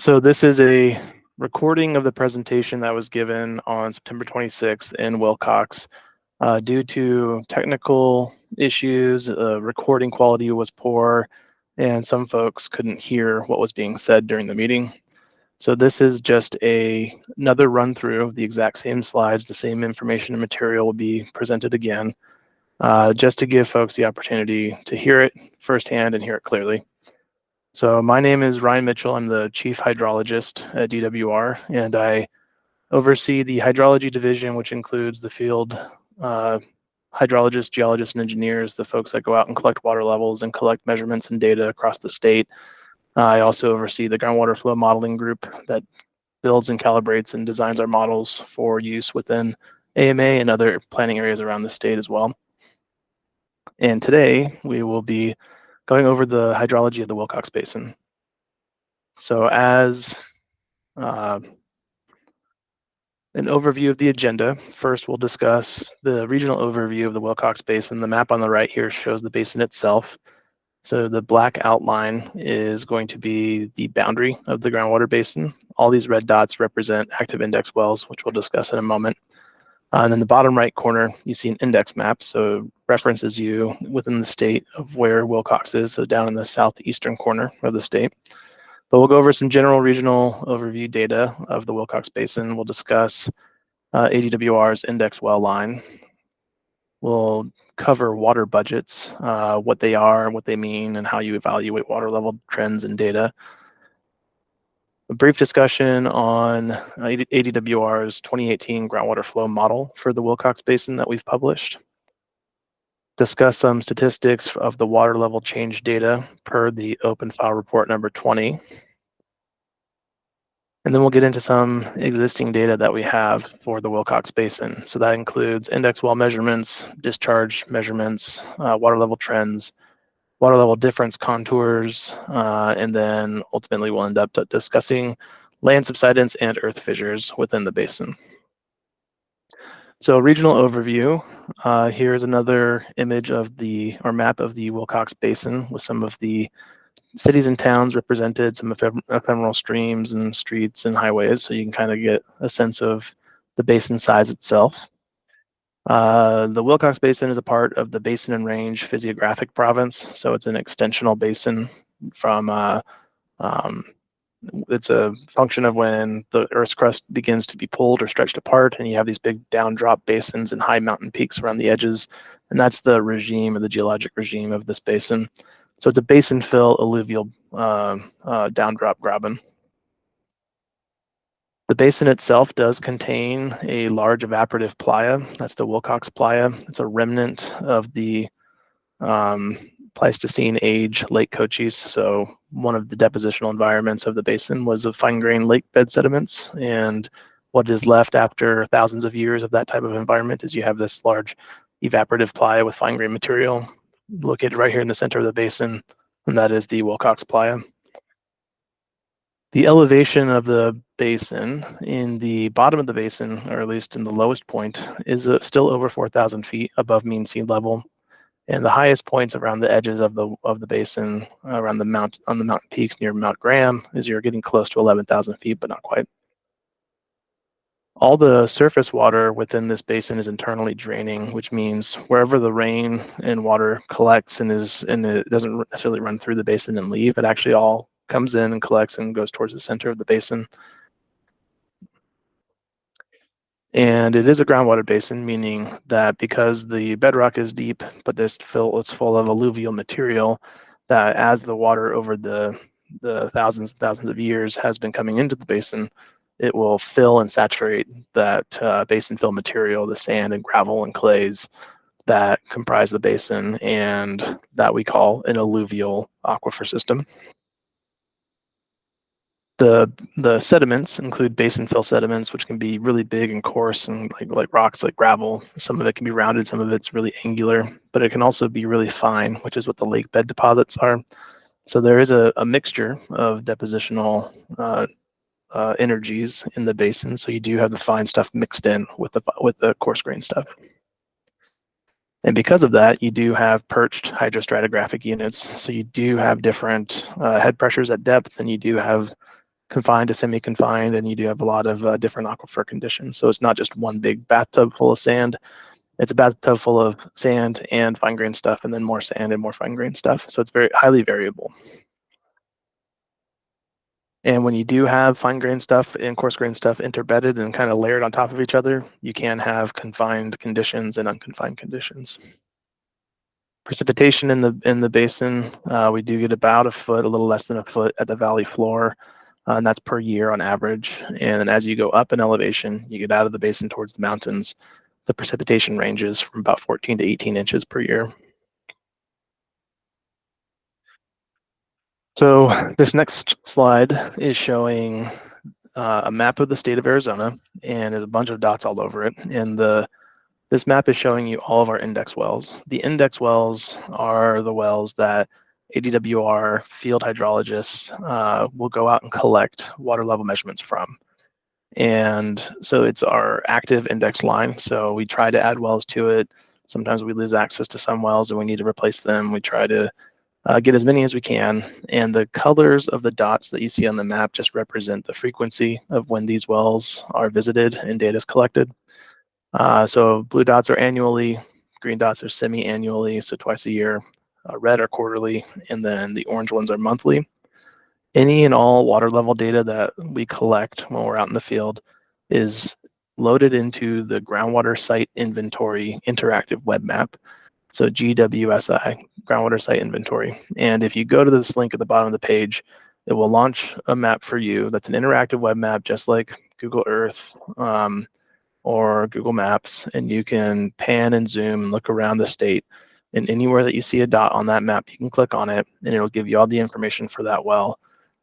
So this is a recording of the presentation that was given on September 26th in Willcox. Due to technical issues, recording quality was poor, and some folks couldn't hear what was being said during the meeting. So this is just another run through of the exact same slides. The same information and material will be presented again, just to give folks the opportunity to hear it firsthand and hear it clearly. So my name is Ryan Mitchell. I'm the Chief Hydrologist at DWR, and I oversee the hydrology division, which includes the field hydrologists, geologists, and engineers, the folks that go out and collect water levels and collect measurements and data across the state. I also oversee the groundwater flow modeling group that builds and calibrates and designs our models for use within AMA and other planning areas around the state as well. And today we will be going over the hydrology of the Willcox Basin. So as an overview of the agenda, first we'll discuss the regional overview of the Willcox Basin. The map on the right here shows the basin itself. So the black outline is going to be the boundary of the groundwater basin. All these red dots represent active index wells, which we'll discuss in a moment. And in the bottom right corner, you see an index map. So it references you within the state of where Willcox is, so down in the southeastern corner of the state. But we'll go over some general regional overview data of the Willcox Basin. We'll discuss ADWR's index well line. We'll cover water budgets, what they are, what they mean, and how you evaluate water level trends and data. A brief discussion on ADWR's 2018 groundwater flow model for the Willcox Basin that we've published. Discuss some statistics of the water level change data per the open file report number 20. And then we'll get into some existing data that we have for the Willcox Basin. So that includes index well measurements, discharge measurements, water level trends, water level difference contours, and then ultimately we'll end up discussing land subsidence and earth fissures within the basin. So regional overview, here's another image of or map of the Willcox Basin with some of the cities and towns represented, some ephemeral streams and streets and highways, so you can kind of get a sense of the basin size itself. The Willcox Basin is a part of the Basin and Range Physiographic Province, so it's an extensional basin from, it's a function of when the Earth's crust begins to be pulled or stretched apart, and you have these big down-drop basins and high mountain peaks around the edges, and that's the regime, or the geologic regime of this basin. So it's a basin fill alluvial downdrop graben. The basin itself does contain a large evaporative playa. That's the Willcox playa. It's a remnant of the Pleistocene age lake coaches. So one of the depositional environments of the basin was of fine-grained lake bed sediments. And what is left after thousands of years of that type of environment is you have this large evaporative playa with fine-grained material located right here in the center of the basin, and that is the Willcox playa. The elevation of the basin in the bottom of the basin, or at least in the lowest point, is still over 4,000 feet above mean sea level, and the highest points around the edges of the basin, around the mountain peaks near Mount Graham, is you're getting close to 11,000 feet, but not quite. All the surface water within this basin is internally draining, which means wherever the rain and water collects and it doesn't necessarily run through the basin and leave, it actually all comes in and collects and goes towards the center of the basin. And it is a groundwater basin, meaning that because the bedrock is deep, but it's full of alluvial material, that as the water over the thousands and thousands of years has been coming into the basin, it will fill and saturate that basin fill material, the sand and gravel and clays that comprise the basin, and that we call an alluvial aquifer system. The sediments include basin fill sediments, which can be really big and coarse and like rocks, like gravel. Some of it can be rounded, some of it's really angular, but it can also be really fine, which is what the lake bed deposits are. So there is a mixture of depositional energies in the basin. So you do have the fine stuff mixed in with the coarse grain stuff. And because of that, you do have perched hydrostratigraphic units. So you do have different head pressures at depth, and you do have confined to semi-confined, and you do have a lot of different aquifer conditions. So it's not just one big bathtub full of sand. It's a bathtub full of sand and fine-grained stuff, and then more sand and more fine-grained stuff. So it's very highly variable. And when you do have fine-grained stuff and coarse-grained stuff interbedded and kind of layered on top of each other, you can have confined conditions and unconfined conditions. Precipitation in the basin, we do get about a foot, a little less than a foot at the valley floor, and that's per year on average. And then as you go up in elevation, you get out of the basin towards the mountains, the precipitation ranges from about 14 to 18 inches per year. So this next slide is showing a map of the state of Arizona, and there's a bunch of dots all over it. And this map is showing you all of our index wells. The index wells are the wells that ADWR field hydrologists will go out and collect water level measurements from. And so it's our active index line. So we try to add wells to it. Sometimes we lose access to some wells and we need to replace them. We try to get as many as we can. And the colors of the dots that you see on the map just represent the frequency of when these wells are visited and data is collected. So blue dots are annually, green dots are semi-annually, so twice a year. Red are quarterly, and then the orange ones are monthly. Any and all water level data that we collect when we're out in the field is loaded into the groundwater site inventory interactive web map. So GWSI, groundwater site inventory. And if you go to this link at the bottom of the page, it will launch a map for you. That's an interactive web map, just like Google Earth or Google Maps, and you can pan and zoom and look around the state. And anywhere that you see a dot on that map, you can click on it, and it'll give you all the information for that well.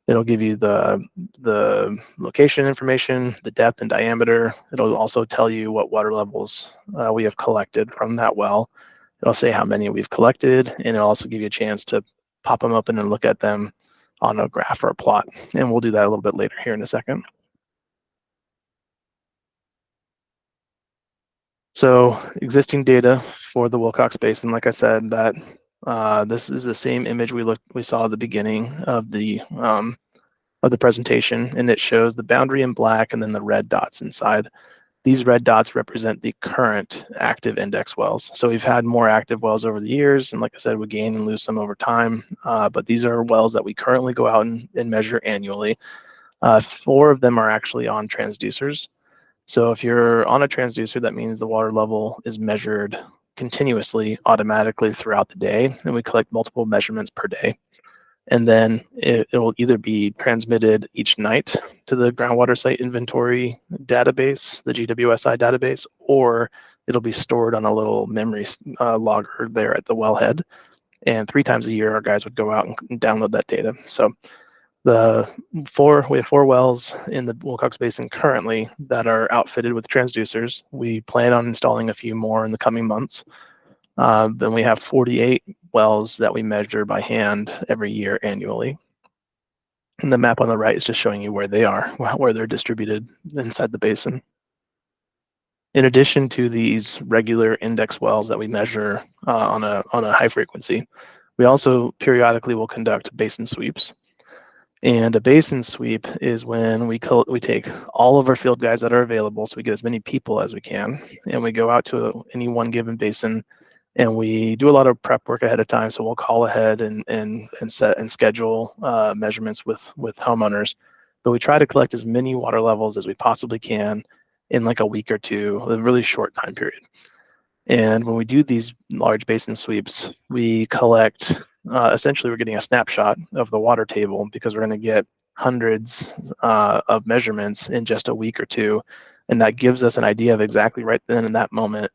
It'll give you the location information, the depth and diameter. It'll also tell you what water levels we have collected from that well. It'll say how many we've collected, and it'll also give you a chance to pop them open and look at them on a graph or a plot. And we'll do that a little bit later here in a second. So existing data for the Willcox Basin, like I said, that this is the same image we saw at the beginning of the presentation, and it shows the boundary in black and then the red dots inside. These red dots represent the current active index wells. So we've had more active wells over the years, and like I said, we gain and lose some over time, but these are wells that we currently go out and measure annually. 4 of them are actually on transducers. So if you're on a transducer, that means the water level is measured continuously, automatically throughout the day, and we collect multiple measurements per day. And then it will either be transmitted each night to the groundwater site inventory database, the GWSI database, or it'll be stored on a little memory logger there at the wellhead. And 3 times a year, our guys would go out and download that data. So we have 4 wells in the Willcox Basin currently that are outfitted with transducers. We plan on installing a few more in the coming months. Then we have 48 wells that we measure by hand every year annually. And the map on the right is just showing you where they are, where they're distributed inside the basin. In addition to these regular index wells that we measure on a high frequency, we also periodically will conduct basin sweeps. And a basin sweep is when we take all of our field guys that are available, so we get as many people as we can, and we go out to any one given basin, and we do a lot of prep work ahead of time. So we'll call ahead and set and schedule measurements with homeowners, but we try to collect as many water levels as we possibly can in like a week or two, a really short time period. And when we do these large basin sweeps, we collect, essentially we're getting a snapshot of the water table because we're going to get hundreds of measurements in just a week or two. And that gives us an idea of exactly right then in that moment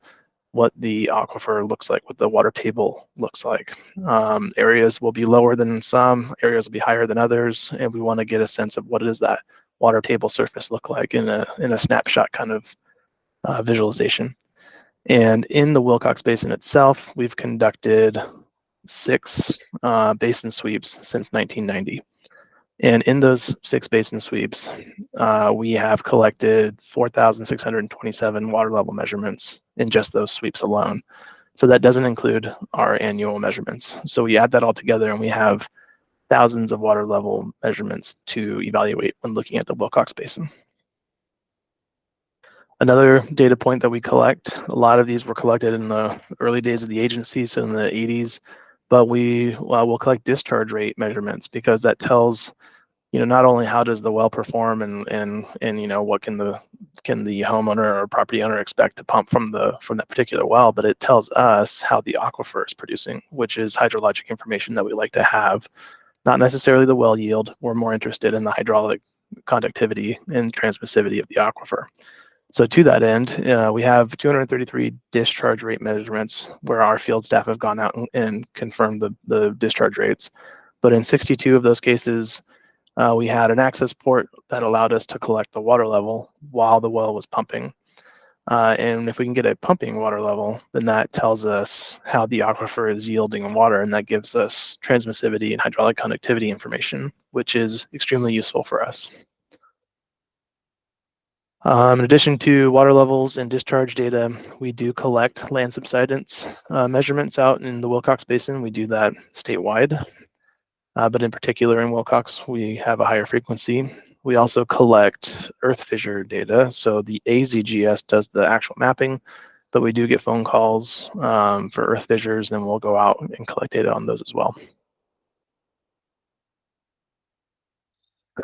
what the aquifer looks like, what the water table looks like. Areas will be lower than some, areas will be higher than others, and we want to get a sense of what does that water table surface look like in a snapshot kind of visualization. And in the Willcox Basin itself, we've conducted 6 basin sweeps since 1990. And in those 6 basin sweeps, we have collected 4,627 water level measurements in just those sweeps alone. So that doesn't include our annual measurements. So we add that all together and we have thousands of water level measurements to evaluate when looking at the Willcox Basin. Another data point that we collect, a lot of these were collected in the early days of the agency, so in the 80s, but we will collect discharge rate measurements because that tells, not only how does the well perform and what can the homeowner or property owner expect to pump from that particular well, but it tells us how the aquifer is producing, which is hydrologic information that we like to have, not necessarily the well yield. We're more interested in the hydraulic conductivity and transmissivity of the aquifer. So to that end, we have 233 discharge rate measurements where our field staff have gone out and confirmed the discharge rates. But in 62 of those cases, we had an access port that allowed us to collect the water level while the well was pumping. And if we can get a pumping water level, then that tells us how the aquifer is yielding water, and that gives us transmissivity and hydraulic conductivity information, which is extremely useful for us. In addition to water levels and discharge data, we do collect land subsidence measurements out in the Willcox Basin. We do that statewide, but in particular in Willcox, we have a higher frequency. We also collect earth fissure data. So the AZGS does the actual mapping, but we do get phone calls for earth fissures, and we'll go out and collect data on those as well.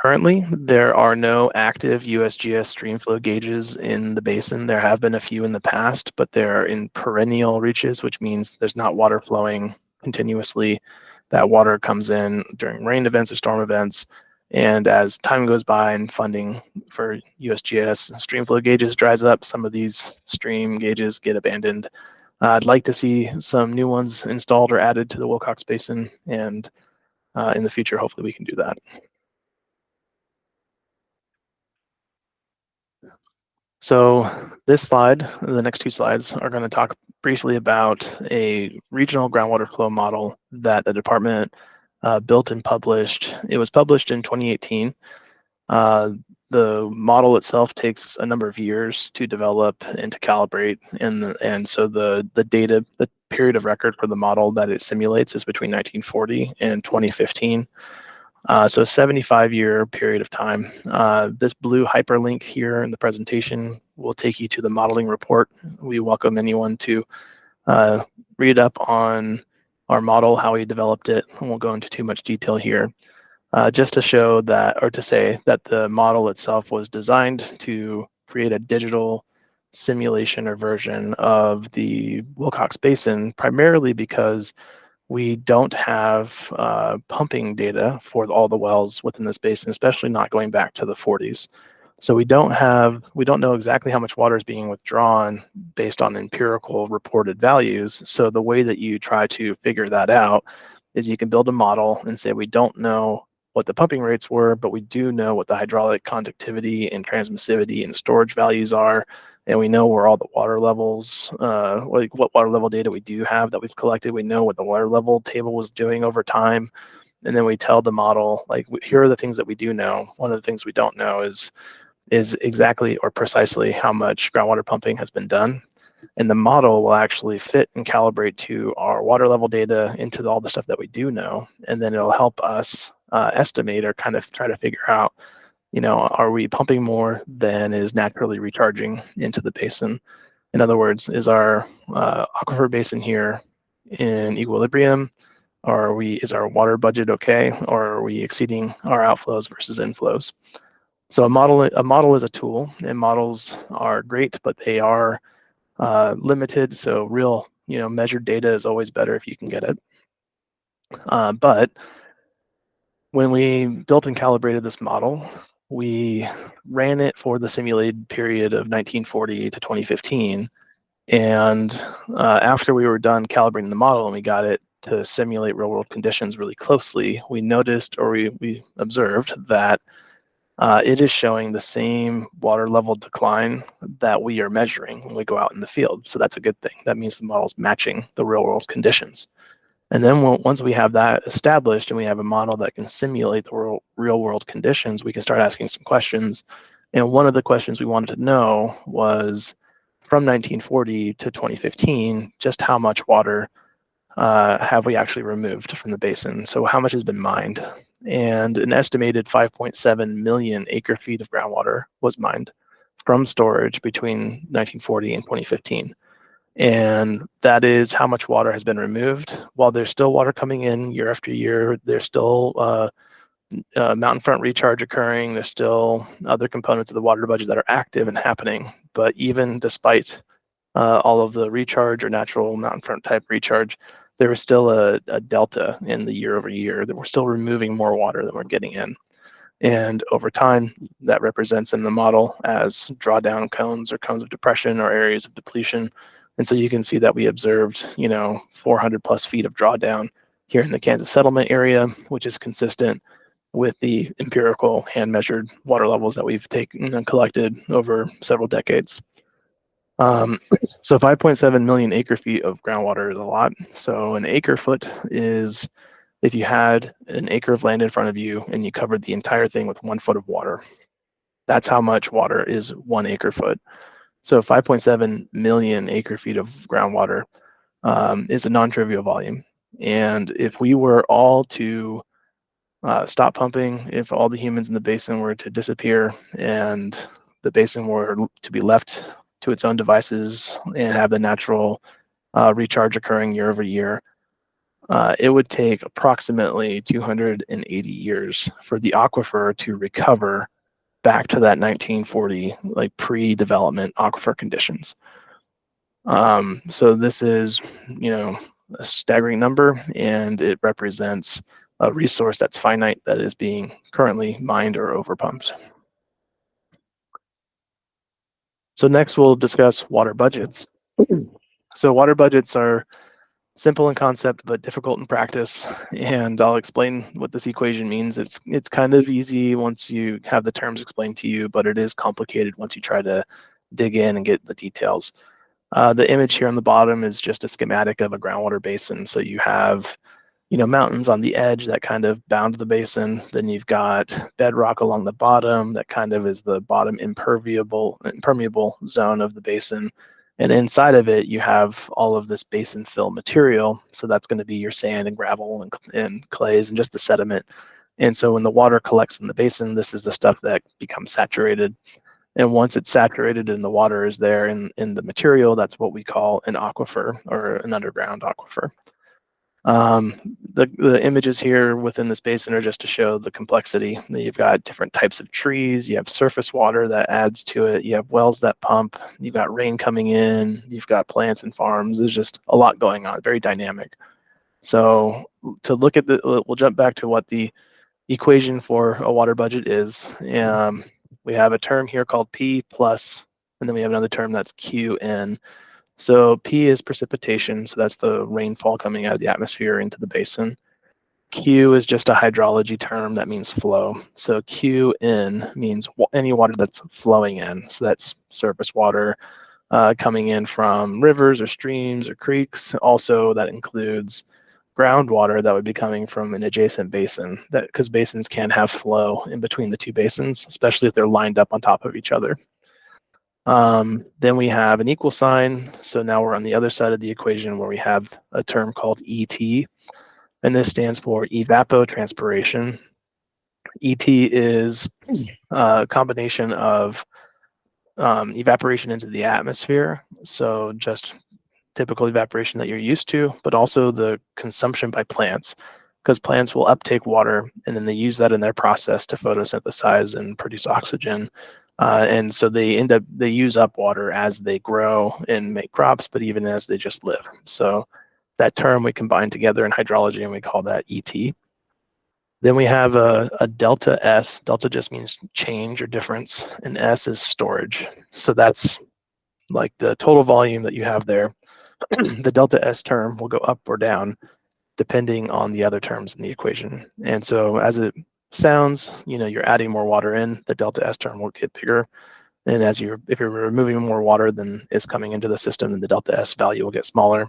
Currently, there are no active USGS streamflow gauges in the basin. There have been a few in the past, but they're in perennial reaches, which means there's not water flowing continuously. That water comes in during rain events or storm events. And as time goes by and funding for USGS streamflow gauges dries up, some of these stream gauges get abandoned. I'd like to see some new ones installed or added to the Willcox Basin, and in the future, hopefully we can do that. So this slide, the next two slides, are going to talk briefly about a regional groundwater flow model that the department built and published. It was published in 2018. The model itself takes a number of years to develop and to calibrate, and so the data, the period of record for the model that it simulates is between 1940 and 2015. So a 75-year period of time. This blue hyperlink here in the presentation will take you to the modeling report. We welcome anyone to read up on our model, how we developed it, and we'll go into too much detail here. Just to show that, or to say that the model itself was designed to create a digital simulation or version of the Willcox Basin, primarily because we don't have pumping data for all the wells within this basin, especially not going back to the 40s. So we don't know exactly how much water is being withdrawn based on empirical reported values. So the way that you try to figure that out is you can build a model and say we don't know what the pumping rates were, but we do know what the hydraulic conductivity and transmissivity and storage values are, and we know where all the water levels, like what water level data we do have that we've collected. We know what the water level table was doing over time, and then we tell the model, like, here are the things that we do know. One of the things we don't know is exactly or precisely how much groundwater pumping has been done. And the model will actually fit and calibrate to our water level data into all the stuff that we do know. And then it'll help us estimate or kind of try to figure out, are we pumping more than is naturally recharging into the basin? In other words, is our aquifer basin here in equilibrium? Or is our water budget okay? Or are we exceeding our outflows versus inflows? So a model is a tool, and models are great, but they are limited. So real, measured data is always better if you can get it. But when we built and calibrated this model, we ran it for the simulated period of 1940 to 2015. And after we were done calibrating the model and we got it to simulate real world conditions really closely, we noticed, or we observed that it is showing the same water level decline that we are measuring when we go out in the field. So that's a good thing. That means the model's matching the real world conditions. And then once we have that established and we have a model that can simulate the real world conditions, we can start asking some questions. And one of the questions we wanted to know was, from 1940 to 2015, just how much water have we actually removed from the basin? So how much has been mined? And an estimated 5.7 million acre feet of groundwater was mined from storage between 1940 and 2015. And that is how much water has been removed. While there's still water coming in year after year, there's still mountain front recharge occurring. There's still other components of the water budget that are active and happening. But even despite all of the recharge or natural mountain front type recharge, there was still a delta in the year over year that we're still removing more water than we're getting in. And over time, that represents in the model as drawdown cones or cones of depression or areas of depletion. And so you can see that we observed, 400 plus feet of drawdown here in the Kansas settlement area, which is consistent with the empirical hand measured water levels that we've taken and collected over several decades. So 5.7 million acre feet of groundwater is a lot. So an acre foot is if you had an acre of land in front of you and you covered the entire thing with 1 foot of water. That's how much water is 1 acre foot. So 5.7 million acre feet of groundwater is a non-trivial volume. And if we were all to stop pumping, if all the humans in the basin were to disappear and the basin were to be left to its own devices and have the natural recharge occurring year over year, it would take approximately 280 years for the aquifer to recover back to that 1940, like pre-development aquifer conditions. So this is, a staggering number, and it represents a resource that's finite that is being currently mined or overpumped. So next we'll discuss water budgets. So water budgets are simple in concept but difficult in practice, and I'll explain what this equation means. It's kind of easy once you have the terms explained to you, but it is complicated once you try to dig in and get the details. The image here on the bottom is just a schematic of a groundwater basin. So you have mountains on the edge that kind of bound the basin. Then you've got bedrock along the bottom that kind of is the bottom impermeable zone of the basin. And inside of it, you have all of this basin fill material. So that's going to be your sand and gravel and clays and just the sediment. And so when the water collects in the basin, this is the stuff that becomes saturated. And once it's saturated and the water is there in the material, that's what we call an aquifer or an underground aquifer. The images here within this basin are just to show the complexity. You've got different types of trees, you have surface water that adds to it, you have wells that pump, you've got rain coming in, you've got plants and farms. There's just a lot going on, very dynamic. So to look at we'll jump back to what the equation for a water budget is. We have a term here called P plus, and then we have another term that's QN. So P is precipitation, so that's the rainfall coming out of the atmosphere into the basin. Q is just a hydrology term that means flow. So QN means any water that's flowing in. So that's surface water coming in from rivers or streams or creeks. Also, that includes groundwater that would be coming from an adjacent basin, because basins can have flow in between the two basins, especially if they're lined up on top of each other. Then we have an equal sign. So now we're on the other side of the equation where we have a term called ET, and this stands for evapotranspiration. ET is a combination of evaporation into the atmosphere, so just typical evaporation that you're used to, but also the consumption by plants, because plants will uptake water and then they use that in their process to photosynthesize and produce oxygen. And so they use up water as they grow and make crops, but even as they just live. So that term we combine together in hydrology and we call that ET. Then we have a delta S. Delta just means change or difference, and S is storage. So that's like the total volume that you have there. The delta S term will go up or down depending on the other terms in the equation. And so as it sounds, you're adding more water in, the delta S term will get bigger. And if you're removing more water than is coming into the system, then the delta S value will get smaller.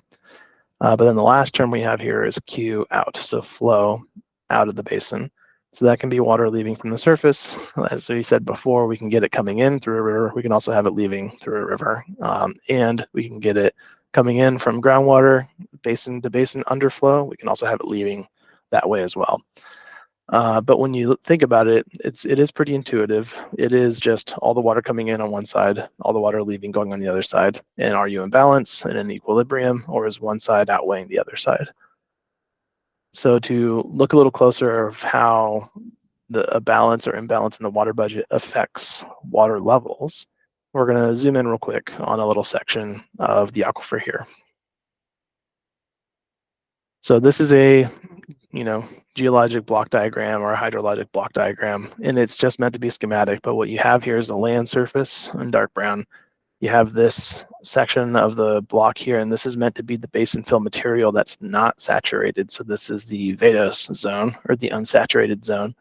But then the last term we have here is Q out, so flow out of the basin. So that can be water leaving from the surface. As we said before, we can get it coming in through a river. We can also have it leaving through a river, and we can get it coming in from groundwater, basin to basin underflow. We can also have it leaving that way as well. But when you think about it, it is pretty intuitive. It is just all the water coming in on one side, all the water leaving going on the other side. And are you in balance and in equilibrium, or is one side outweighing the other side? So to look a little closer of how a balance or imbalance in the water budget affects water levels, we're going to zoom in real quick on a little section of the aquifer here. So this is a geologic block diagram or a hydrologic block diagram, and it's just meant to be schematic. But what you have here is the land surface in dark brown. You have this section of the block here, and this is meant to be the basin fill material that's not saturated. So this is the Vedos zone, or the unsaturated zone.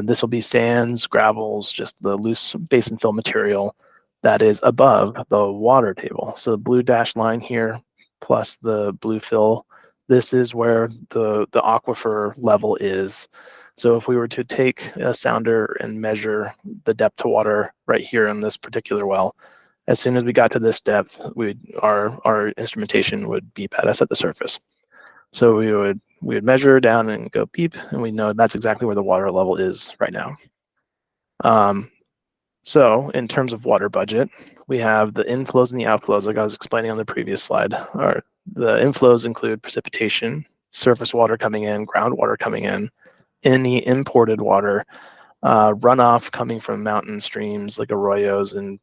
This will be sands, gravels, just the loose basin fill material that is above the water table. So the blue dashed line here plus the blue fill, this is where the aquifer level is. So if we were to take a sounder and measure the depth to water right here in this particular well, as soon as we got to this depth, our instrumentation would beep at us at the surface. So we would measure down and go beep, and we know that's exactly where the water level is right now. So in terms of water budget, we have the inflows and the outflows, like I was explaining on the previous slide. The inflows include precipitation, surface water coming in, groundwater coming in, any imported water, runoff coming from mountain streams like arroyos and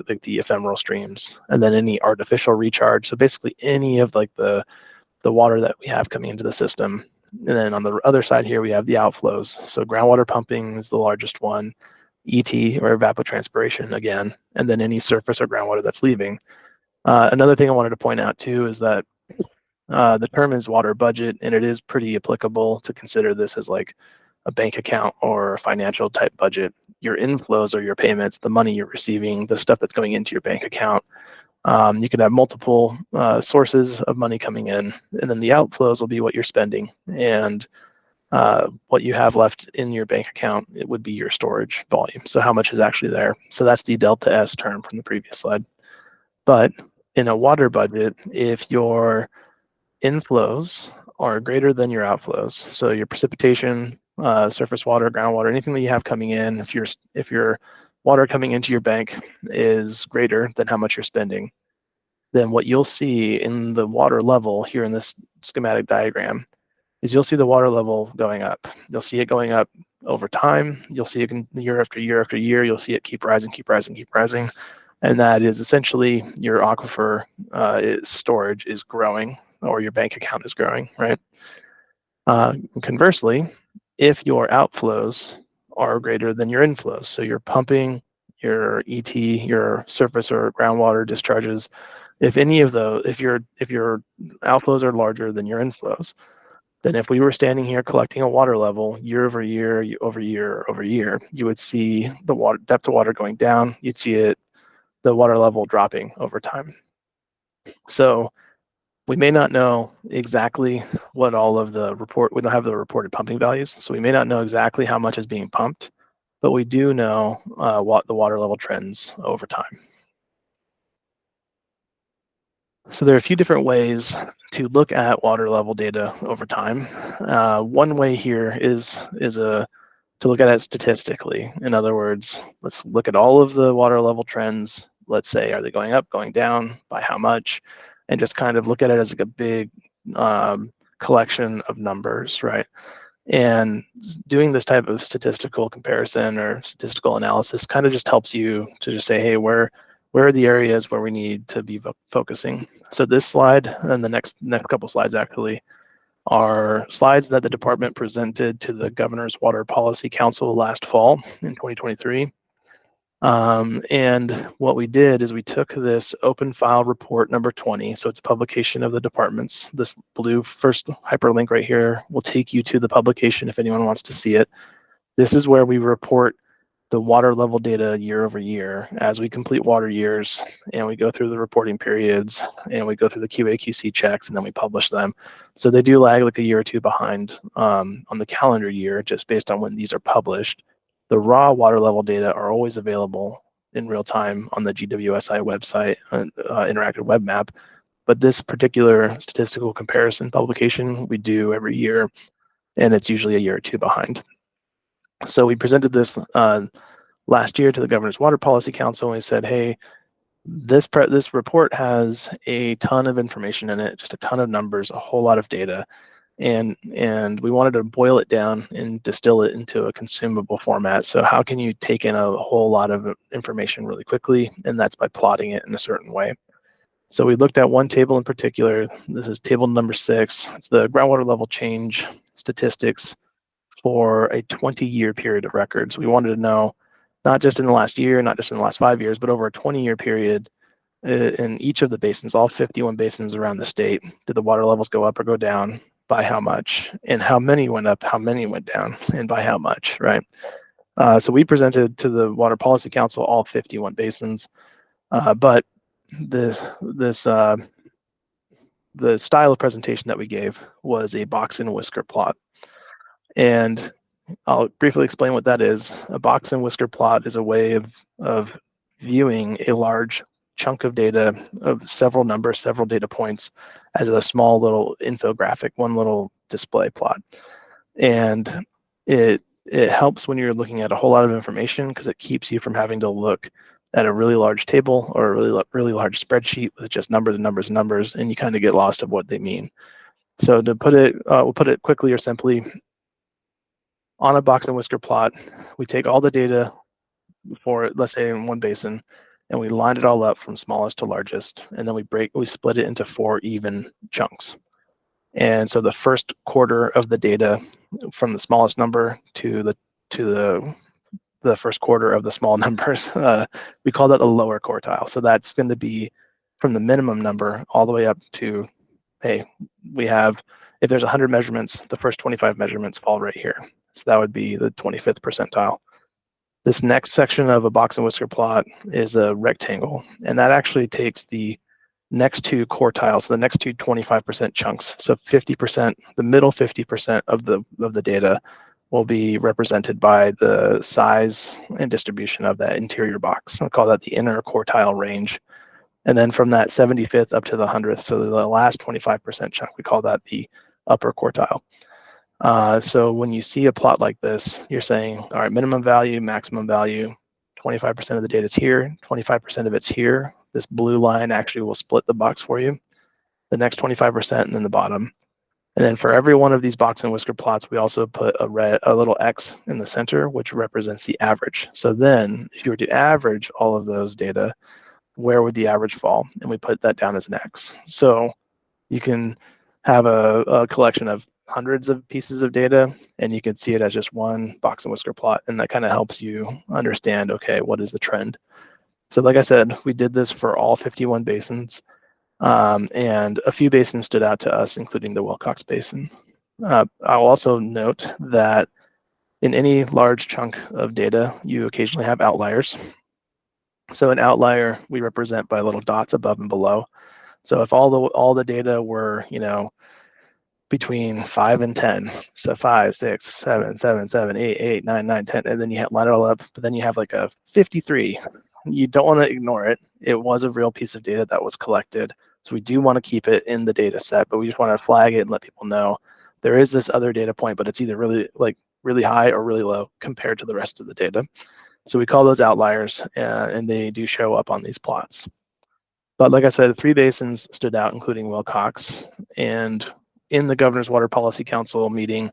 like the ephemeral streams, and then any artificial recharge. So basically any of like the water that we have coming into the system. And then on the other side here, we have the outflows. So groundwater pumping is the largest one, ET or evapotranspiration again, and then any surface or groundwater that's leaving. Another thing I wanted to point out too is that the term is water budget, and it is pretty applicable to consider this as like a bank account or a financial type budget. Your inflows are your payments, the money you're receiving, the stuff that's going into your bank account. You could have multiple sources of money coming in, and then the outflows will be what you're spending. And what you have left in your bank account, it would be your storage volume. So how much is actually there? So that's the delta S term from the previous slide. But in a water budget, if your inflows are greater than your outflows, so your precipitation, surface water, groundwater, anything that you have coming in, if your water coming into your bank is greater than how much you're spending, then what you'll see in the water level here in this schematic diagram is you'll see the water level going up. You'll see it going up over time. You'll see it year after year after year. You'll see it keep rising, keep rising, keep rising. And that is essentially your aquifer storage is growing, or your bank account is growing, right? Conversely, if your outflows are greater than your inflows, so you're pumping, your ET, your surface or groundwater discharges, if any of those, if your outflows are larger than your inflows, then if we were standing here collecting a water level year over year, over year over year, you would see the water depth of water going down. You'd see the water level dropping over time. So we may not know exactly what all of we don't have the reported pumping values, so we may not know exactly how much is being pumped, but we do know what the water level trends over time. So there are a few different ways to look at water level data over time. One way here is to look at it statistically. In other words, let's look at all of the water level trends. Let's say, are they going up, going down, by how much? And just kind of look at it as like a big collection of numbers, right? And doing this type of statistical comparison or statistical analysis kind of just helps you to just say, hey, where are the areas where we need to be focusing? So this slide and the next couple slides actually are slides that the department presented to the Governor's Water Policy Council last fall in 2023. And what we did is we took this open file report number 20, so it's a publication of the departments. This blue first hyperlink right here will take you to the publication if anyone wants to see it. This is where we report the water level data year over year as we complete water years, and we go through the reporting periods, and we go through the QA/QC checks, and then we publish them. So they do lag like a year or two behind on the calendar year, just based on when these are published. The raw water level data are always available in real time on the GWSI website, interactive web map. But this particular statistical comparison publication we do every year, and it's usually a year or two behind. So we presented this last year to the Governor's Water Policy Council, and we said, hey, this report has a ton of information in it, just a ton of numbers, a whole lot of data, and we wanted to boil it down and distill it into a consumable format. So how can you take in a whole lot of information really quickly? And that's by plotting it in a certain way. So we looked at one table in particular. This is table number 6. It's the groundwater level change statistics for a 20-year period of records. We wanted to know, not just in the last year, not just in the last 5 years, but over a 20-year period in each of the basins, all 51 basins around the state, did the water levels go up or go down, by how much, and how many went up, how many went down, and by how much, right? So we presented to the Water Policy Council all 51 basins, but the style of presentation that we gave was a box and whisker plot. And I'll briefly explain what that is. A box and whisker plot is a way of viewing a large chunk of data of several numbers, several data points as a small little infographic, one little display plot. And it helps when you're looking at a whole lot of information because it keeps you from having to look at a really large table or a really large spreadsheet with just numbers and numbers and numbers, and you kind of get lost of what they mean. So to put it, we'll put it quickly or simply. On a box and whisker plot, we take all the data for, let's say, in one basin, and we line it all up from smallest to largest, and then we split it into 4 even chunks. And so the first quarter of the data, from the smallest number to the first quarter of the small numbers, we call that the lower quartile. So that's going to be from the minimum number all the way up to, hey, we have, if there's 100 measurements, the first 25 measurements fall right here. So that would be the 25th percentile. This next section of a box and whisker plot is a rectangle, and that actually takes the next 2 quartiles, the next 2 25% chunks. So 50%, the middle 50% of the data will be represented by the size and distribution of that interior box. I'll call that the inner quartile range. And then from that 75th up to the 100th, so the last 25% chunk, we call that the upper quartile. So when you see a plot like this, you're saying, all right, minimum value, maximum value, 25% of the data is here, 25% of it's here. This blue line actually will split the box for you. The next 25% and then the bottom. And then for every one of these box and whisker plots, we also put a little X in the center, which represents the average. So then if you were to average all of those data, where would the average fall? And we put that down as an X. So you can have a collection of hundreds of pieces of data, and you can see it as just one box and whisker plot, and that kind of helps you understand, okay, what is the trend? So like I said, we did this for all 51 basins, and a few basins stood out to us, including the Willcox Basin. I'll also note that in any large chunk of data, you occasionally have outliers. So an outlier we represent by little dots above and below. So if all the data were, between 5 and 10, so 5, 6, 7, 7, 7, 8, 8, 9, 9, 10, and then you line it all up, but then you have like a 53. You don't want to ignore it. It was a real piece of data that was collected. So we do want to keep it in the data set, but we just want to flag it and let people know there is this other data point, but it's either really high or really low compared to the rest of the data. So we call those outliers, and they do show up on these plots. But like I said, 3 basins stood out, including Willcox. And in the Governor's Water Policy Council meeting,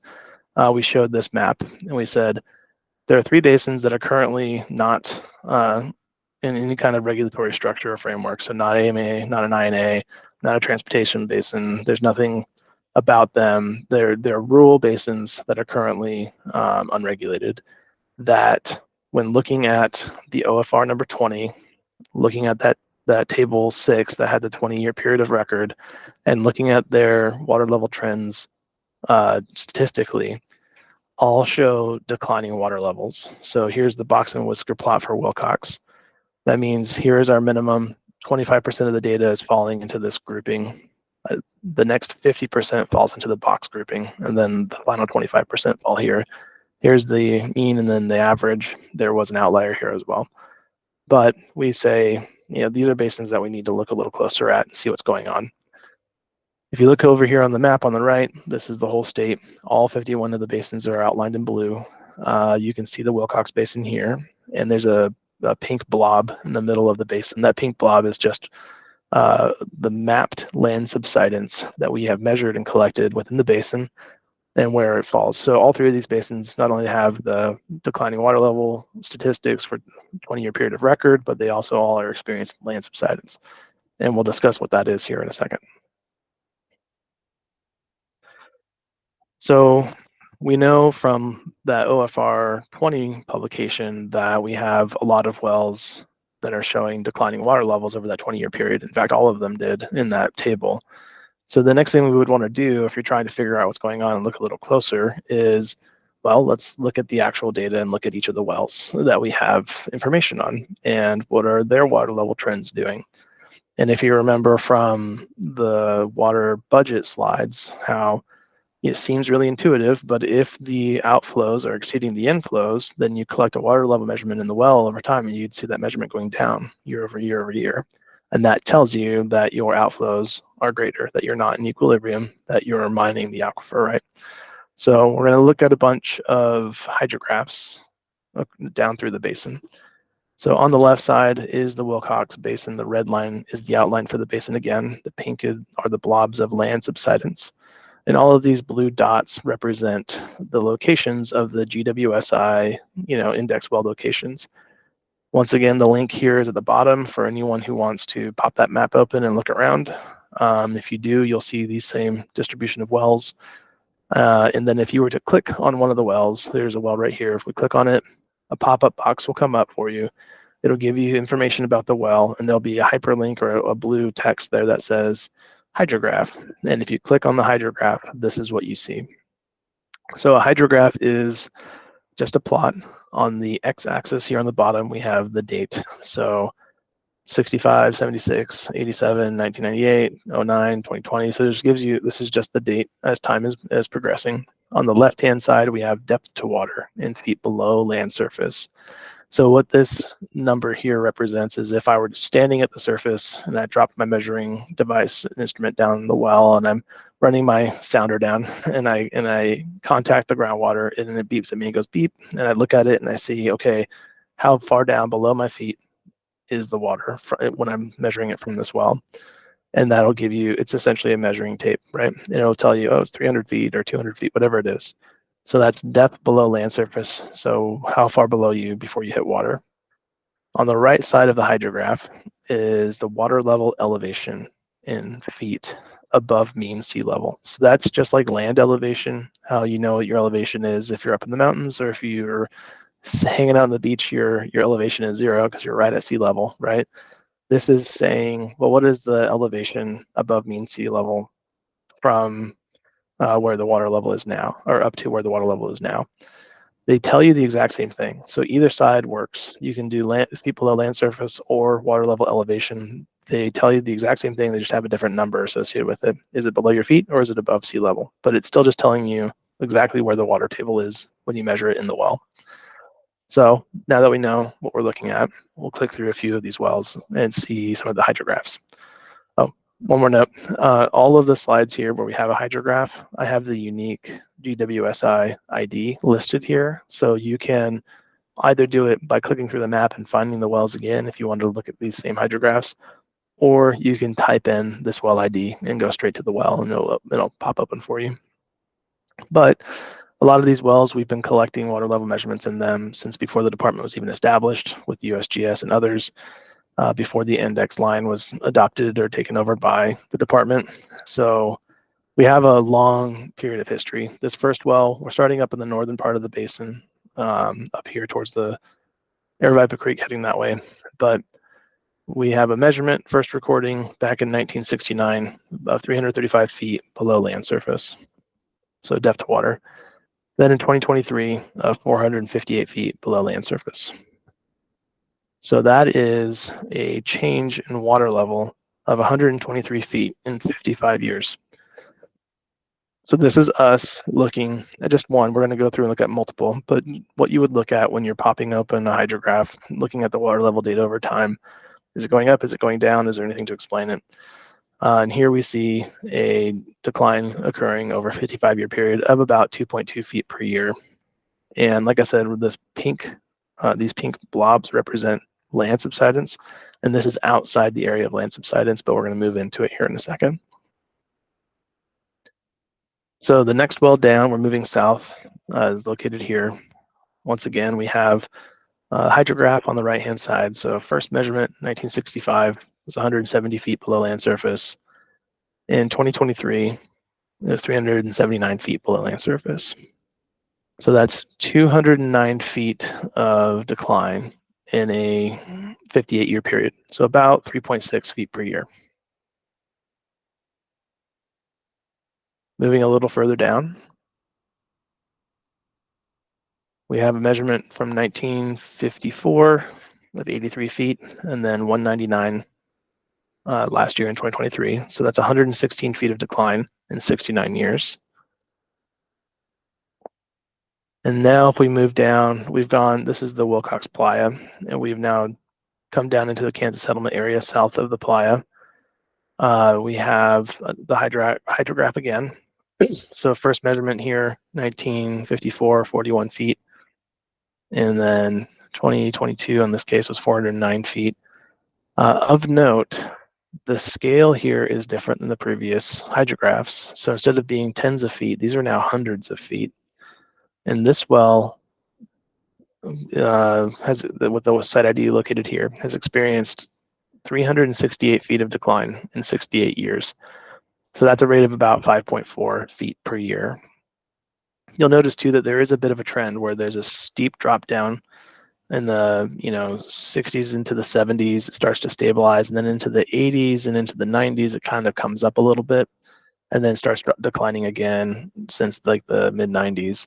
we showed this map, and we said there are 3 basins that are currently not in any kind of regulatory structure or framework. So not AMA, not an INA, not a transportation basin. There's nothing about them. They're rural basins that are currently unregulated. That when looking at the OFR number 20, looking at that table 6 that had the 20-year period of record, and looking at their water level trends statistically, all show declining water levels. So here's the box and whisker plot for Willcox. That means here is our minimum. 25% of the data is falling into this grouping. The next 50% falls into the box grouping, and then the final 25% fall here. Here's the mean and then the average. There was an outlier here as well. But we say, these are basins that we need to look a little closer at and see what's going on. If you look over here on the map on the right, this is the whole state. All 51 of the basins are outlined in blue. You can see the Willcox Basin here, and there's a pink blob in the middle of the basin. That pink blob is just the mapped land subsidence that we have measured and collected within the basin and where it falls. So all three of these basins not only have the declining water level statistics for 20-year period of record, but they also all are experiencing land subsidence. And we'll discuss what that is here in a second. So we know from that OFR 20 publication that we have a lot of wells that are showing declining water levels over that 20-year period. In fact, all of them did in that table. So the next thing we would want to do if you're trying to figure out what's going on and look a little closer is, well, let's look at the actual data and look at each of the wells that we have information on and what are their water level trends doing. And if you remember from the water budget slides, how it seems really intuitive, but if the outflows are exceeding the inflows, then you collect a water level measurement in the well over time and you'd see that measurement going down year over year over year. And that tells you that your outflows are greater, that you're not in equilibrium, that you're mining the aquifer, right? So we're going to look at a bunch of hydrographs down through the basin. So on the left side is the Willcox Basin. The red line is the outline for the basin again. The pink are the blobs of land subsidence. And all of these blue dots represent the locations of the GWSI, index well locations. Once again, the link here is at the bottom for anyone who wants to pop that map open and look around. If you do, you'll see the same distribution of wells. And then if you were to click on one of the wells, there's a well right here. If we click on it, a pop-up box will come up for you. It'll give you information about the well, and there'll be a hyperlink or a blue text there that says hydrograph. And if you click on the hydrograph, this is what you see. So a hydrograph is just a plot. On the x-axis here on the bottom, we have the date. So 65, 76, 87, 1998, 09, 2020. So this gives you, this is just the date as time is progressing. On the left-hand side, we have depth to water in feet below land surface. So what this number here represents is if I were standing at the surface and I dropped my measuring device instrument down the well and I'm running my sounder down and I contact the groundwater and it beeps at me, it goes beep, and I look at it and I see, okay, how far down below my feet is the water when I'm measuring it from this well. And that'll give you, it's essentially a measuring tape, right? And it'll tell you, oh, it's 300 feet or 200 feet, whatever it is. So that's depth below land surface. So how far below you before you hit water. On the right side of the hydrograph is the water level elevation in feet above mean sea level. So that's just like land elevation, how you know what your elevation is if you're up in the mountains, or if you're hanging out on the beach, your elevation is 0 because you're right at sea level, right? This is saying, well, what is the elevation above mean sea level from where the water level is now, or up to where the water level is now? They tell you the exact same thing. So either side works. You can do feet below land surface or water level elevation. They tell you the exact same thing. They just have a different number associated with it. Is it below your feet or is it above sea level? But it's still just telling you exactly where the water table is when you measure it in the well. So now that we know what we're looking at, we'll click through a few of these wells and see some of the hydrographs. Oh, one more note. All of the slides here where we have a hydrograph, I have the unique GWSI ID listed here. So you can either do it by clicking through the map and finding the wells again if you want to look at these same hydrographs, or you can type in this well ID and go straight to the well and it'll pop open for you. But a lot of these wells, we've been collecting water level measurements in them since before the department was even established with USGS and others, before the index line was adopted or taken over by the department. So we have a long period of history. This first well, we're starting up in the northern part of the basin, up here towards the Aravipa Creek heading that way. But we have a measurement, first recording back in 1969 of 335 feet below land surface. So depth to water. Then in 2023, 458 feet below land surface. So that is a change in water level of 123 feet in 55 years. So this is us looking at just one. We're going to go through and look at multiple, but what you would look at when you're popping open a hydrograph, looking at the water level data over time. Is it going up? Is it going down? Is there anything to explain it? And here we see a decline occurring over a 55-year period of about 2.2 feet per year. And like I said, with this these pink blobs represent land subsidence, and this is outside the area of land subsidence, but we're going to move into it here in a second. So the next well down, we're moving south, is located here. Once again, we have a hydrograph on the right-hand side. So first measurement, 1965, was 170 feet below land surface. In 2023, it was 379 feet below land surface. So that's 209 feet of decline in a 58-year period. So about 3.6 feet per year. Moving a little further down, we have a measurement from 1954 of 83 feet, and then 199 last year in 2023. So that's 116 feet of decline in 69 years. And now if we move down, this is the Willcox Playa, and we've now come down into the Kansas settlement area south of the playa. We have the hydrograph again. So first measurement here, 1954, 41 feet. And then 2022 in this case was 409 feet. Of note, the scale here is different than the previous hydrographs. So instead of being tens of feet, these are now hundreds of feet. And this well with the site ID located here, has experienced 368 feet of decline in 68 years. So that's a rate of about 5.4 feet per year. You'll notice too that there is a bit of a trend where there's a steep drop down in the 60s into the 70s. It starts to stabilize, and then into the 80s and into the 90s, it kind of comes up a little bit, and then starts declining again since like the mid 90s.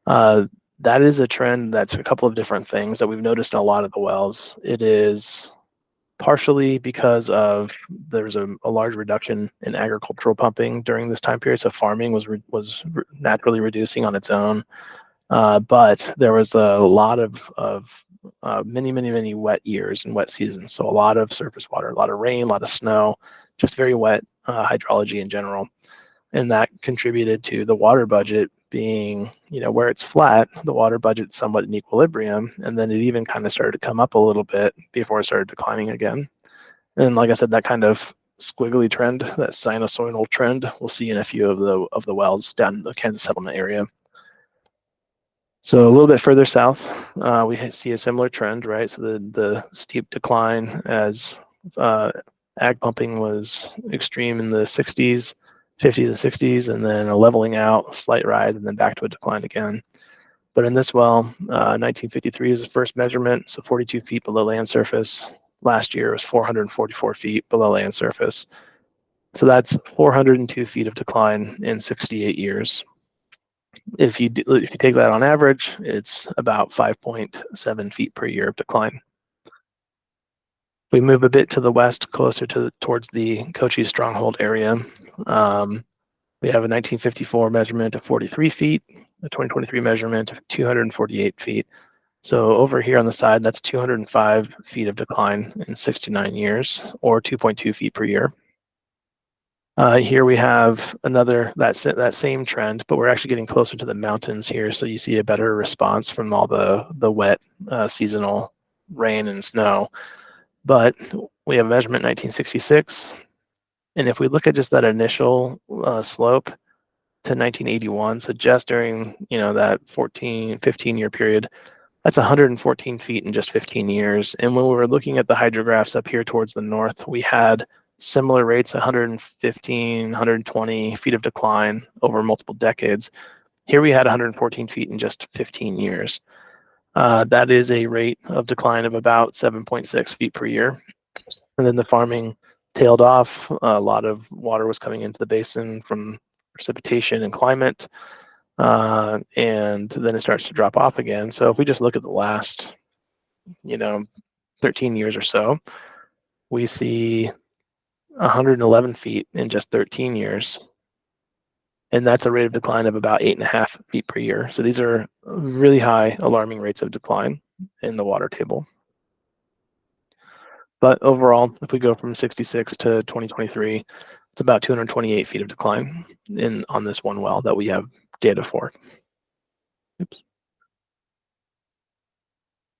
That is a trend that's a couple of different things that we've noticed in a lot of the wells. It is partially because of there's a large reduction in agricultural pumping during this time period. So farming was naturally reducing on its own, but there was a lot of many wet years and wet seasons. So a lot of surface water, a lot of rain, a lot of snow, just very wet hydrology in general. And that contributed to the water budget being, where it's flat, the water budget's somewhat in equilibrium, and then it even kind of started to come up a little bit before it started declining again. And like I said, that kind of squiggly trend, that sinusoidal trend, we'll see in a few of the wells down in the Kansas settlement area. So a little bit further south, we see a similar trend, right? So the steep decline as ag pumping was extreme in the 60s, 50s and 60s, and then a leveling out, slight rise, and then back to a decline again. But in this well, 1953 is the first measurement, so 42 feet below land surface. Last year was 444 feet below land surface. So that's 402 feet of decline in 68 years. If you take that on average, it's about 5.7 feet per year of decline. We move a bit to the west, closer towards the Cochise Stronghold area. We have a 1954 measurement of 43 feet, a 2023 measurement of 248 feet. So over here on the side, that's 205 feet of decline in 69 years, or 2.2 feet per year. Here we have that same trend, but we're actually getting closer to the mountains here, so you see a better response from all the wet seasonal rain and snow. But we have a measurement in 1966, and if we look at just that initial slope to 1981, so just during that 15-year period, that's 114 feet in just 15 years. And when we were looking at the hydrographs up here towards the north, we had similar rates, 115, 120 feet of decline over multiple decades. Here we had 114 feet in just 15 years. That is a rate of decline of about 7.6 feet per year. And then the farming tailed off. A lot of water was coming into the basin from precipitation and climate. And then it starts to drop off again. So if we just look at the last, 13 years or so, we see 111 feet in just 13 years. And that's a rate of decline of about 8.5 feet per year. So these are really high, alarming rates of decline in the water table. But overall, if we go from 66 to 2023, it's about 228 feet of decline on this one well that we have data for. Oops.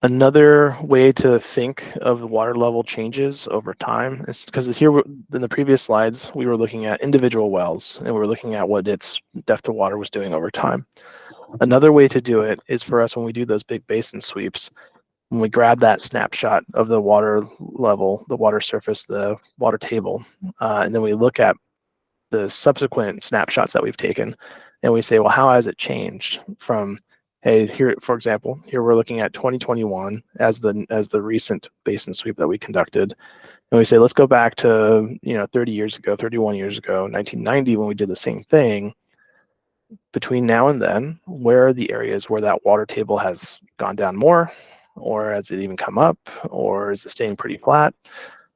Another way to think of the water level changes over time is because here in the previous slides, we were looking at individual wells and we were looking at what its depth of water was doing over time. Another way to do it is for us when we do those big basin sweeps, when we grab that snapshot of the water level, the water surface, the water table, and then we look at the subsequent snapshots that we've taken, and we say, well, how has it changed from, hey, here, for example, here we're looking at 2021 as the recent basin sweep that we conducted, and we say, let's go back to 30 years ago, 31 years ago, 1990 when we did the same thing. Between now and then, where are the areas where that water table has gone down more, or has it even come up, or is it staying pretty flat?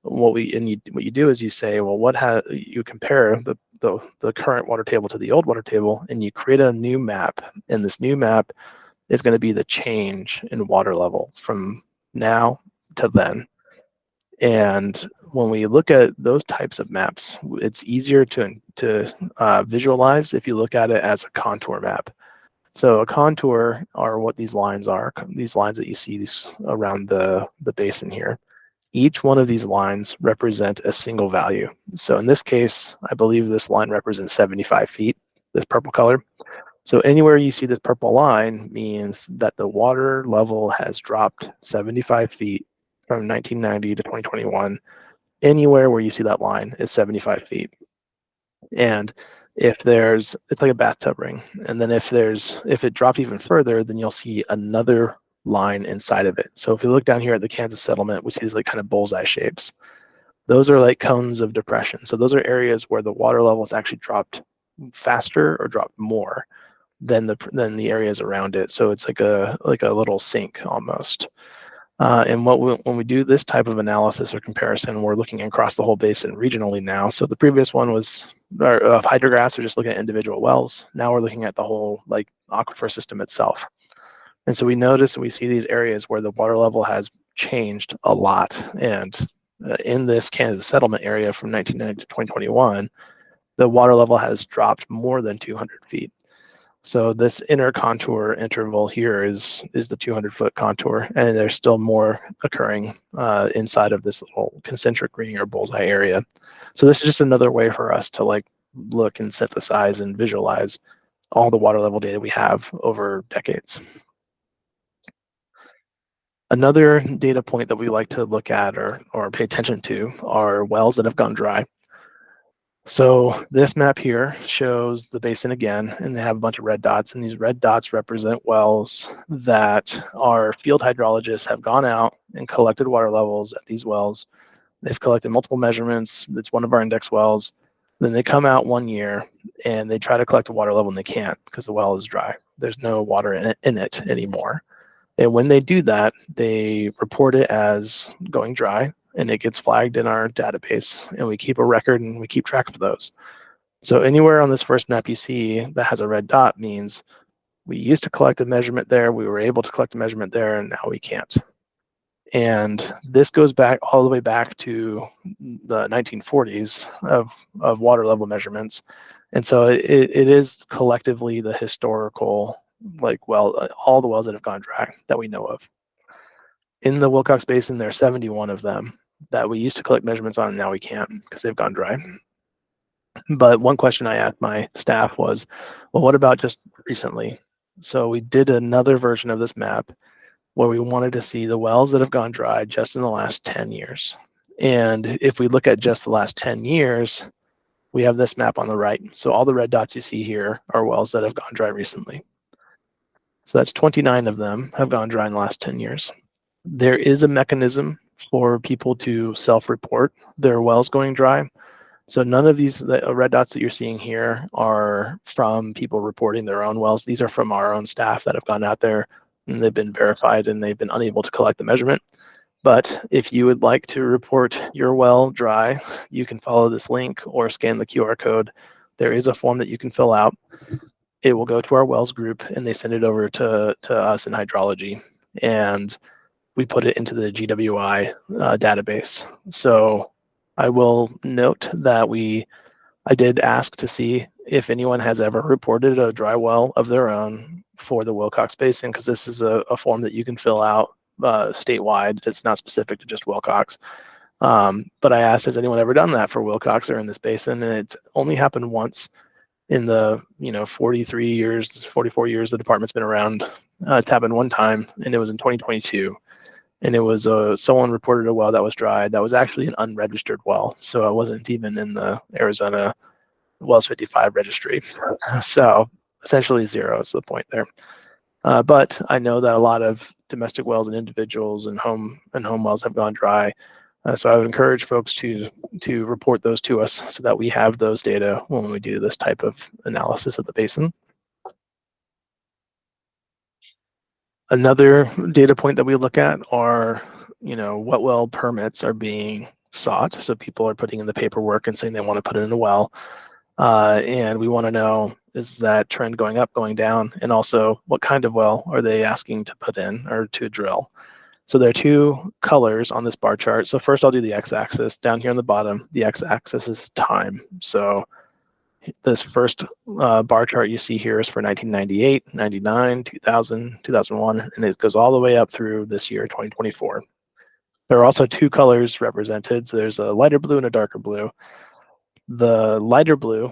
What you do is you say, well, you compare the current water table to the old water table, and you create a new map, and this new map is going to be the change in water level from now to then. And when we look at those types of maps, it's easier to visualize if you look at it as a contour map. So a contour are what these lines are, these lines that you see around the basin here. Each one of these lines represent a single value. So in this case, I believe this line represents 75 feet, this purple color. So anywhere you see this purple line means that the water level has dropped 75 feet from 1990 to 2021. Anywhere where you see that line is 75 feet. And it's like a bathtub ring. And then if it dropped even further, then you'll see another line inside of it. So if you look down here at the Kansas settlement, we see these like kind of bullseye shapes. Those are like cones of depression. So those are areas where the water level has actually dropped faster or dropped more than the areas around it. So it's like a little sink almost. And when we do this type of analysis or comparison, we're looking across the whole basin regionally now. So the previous one was of hydrographs, we're just looking at individual wells. Now we're looking at the whole like aquifer system itself. And so we notice and we see these areas where the water level has changed a lot. And in this Kansas settlement area from 1990 to 2021, the water level has dropped more than 200 feet. So this inner contour interval here is the 200-foot contour, and there's still more occurring inside of this little concentric ring or bullseye area. So this is just another way for us to like look and synthesize and visualize all the water level data we have over decades. Another data point that we like to look at or pay attention to are wells that have gone dry. So this map here shows the basin again, and they have a bunch of red dots, and these red dots represent wells that our field hydrologists have gone out and collected water levels at these wells. They've collected multiple measurements. It's one of our index wells. Then they come out one year and they try to collect a water level, and they can't because the well is dry. There's no water in it anymore. And when they do that, they report it as going dry, and it gets flagged in our database, and we keep a record and we keep track of those. So anywhere on this first map you see that has a red dot means we used to collect a measurement there, we were able to collect a measurement there, and now we can't. And this goes back all the way back to the 1940s of water level measurements. And so it is collectively the historical, all the wells that have gone dry that we know of. In the Willcox Basin, there are 71 of them that we used to collect measurements on, and now we can't because they've gone dry. But one question I asked my staff was, well, what about just recently? So we did another version of this map where we wanted to see the wells that have gone dry just in the last 10 years. And if we look at just the last 10 years, we have this map on the right. So all the red dots you see here are wells that have gone dry recently. So that's 29 of them have gone dry in the last 10 years. There is a mechanism for people to self-report their wells going dry. So none of these red dots that you're seeing here are from people reporting their own wells. These are from our own staff that have gone out there and they've been verified and they've been unable to collect the measurement. But if you would like to report your well dry, you can follow this link or scan the QR code. There is a form that you can fill out. It will go to our wells group and they send it over to us in hydrology. And we put it into the GWI database. So I will note that I did ask to see if anyone has ever reported a dry well of their own for the Willcox Basin, because this is a form that you can fill out statewide. It's not specific to just Willcox. But I asked, has anyone ever done that for Willcox or in this basin? And it's only happened once in the 43 years, 44 years the department's been around. It's happened one time, and it was in 2022. And it was someone reported a well that was dry. That was actually an unregistered well, so it wasn't even in the Arizona Wells 55 registry. So essentially zero is the point there. But I know that a lot of domestic wells and individuals and home wells have gone dry. So I would encourage folks to report those to us so that we have those data when we do this type of analysis of the basin. Another data point that we look at are, what well permits are being sought. So people are putting in the paperwork and saying they want to put it in a well. And we want to know, is that trend going up, going down? And also, what kind of well are they asking to put in or to drill? So there are two colors on this bar chart. So first I'll do the x-axis. Down here on the bottom, the x-axis is time. So this first bar chart you see here is for 1998, 99, 2000, 2001, and it goes all the way up through this year, 2024. There are also two colors represented. So there's a lighter blue and a darker blue. The lighter blue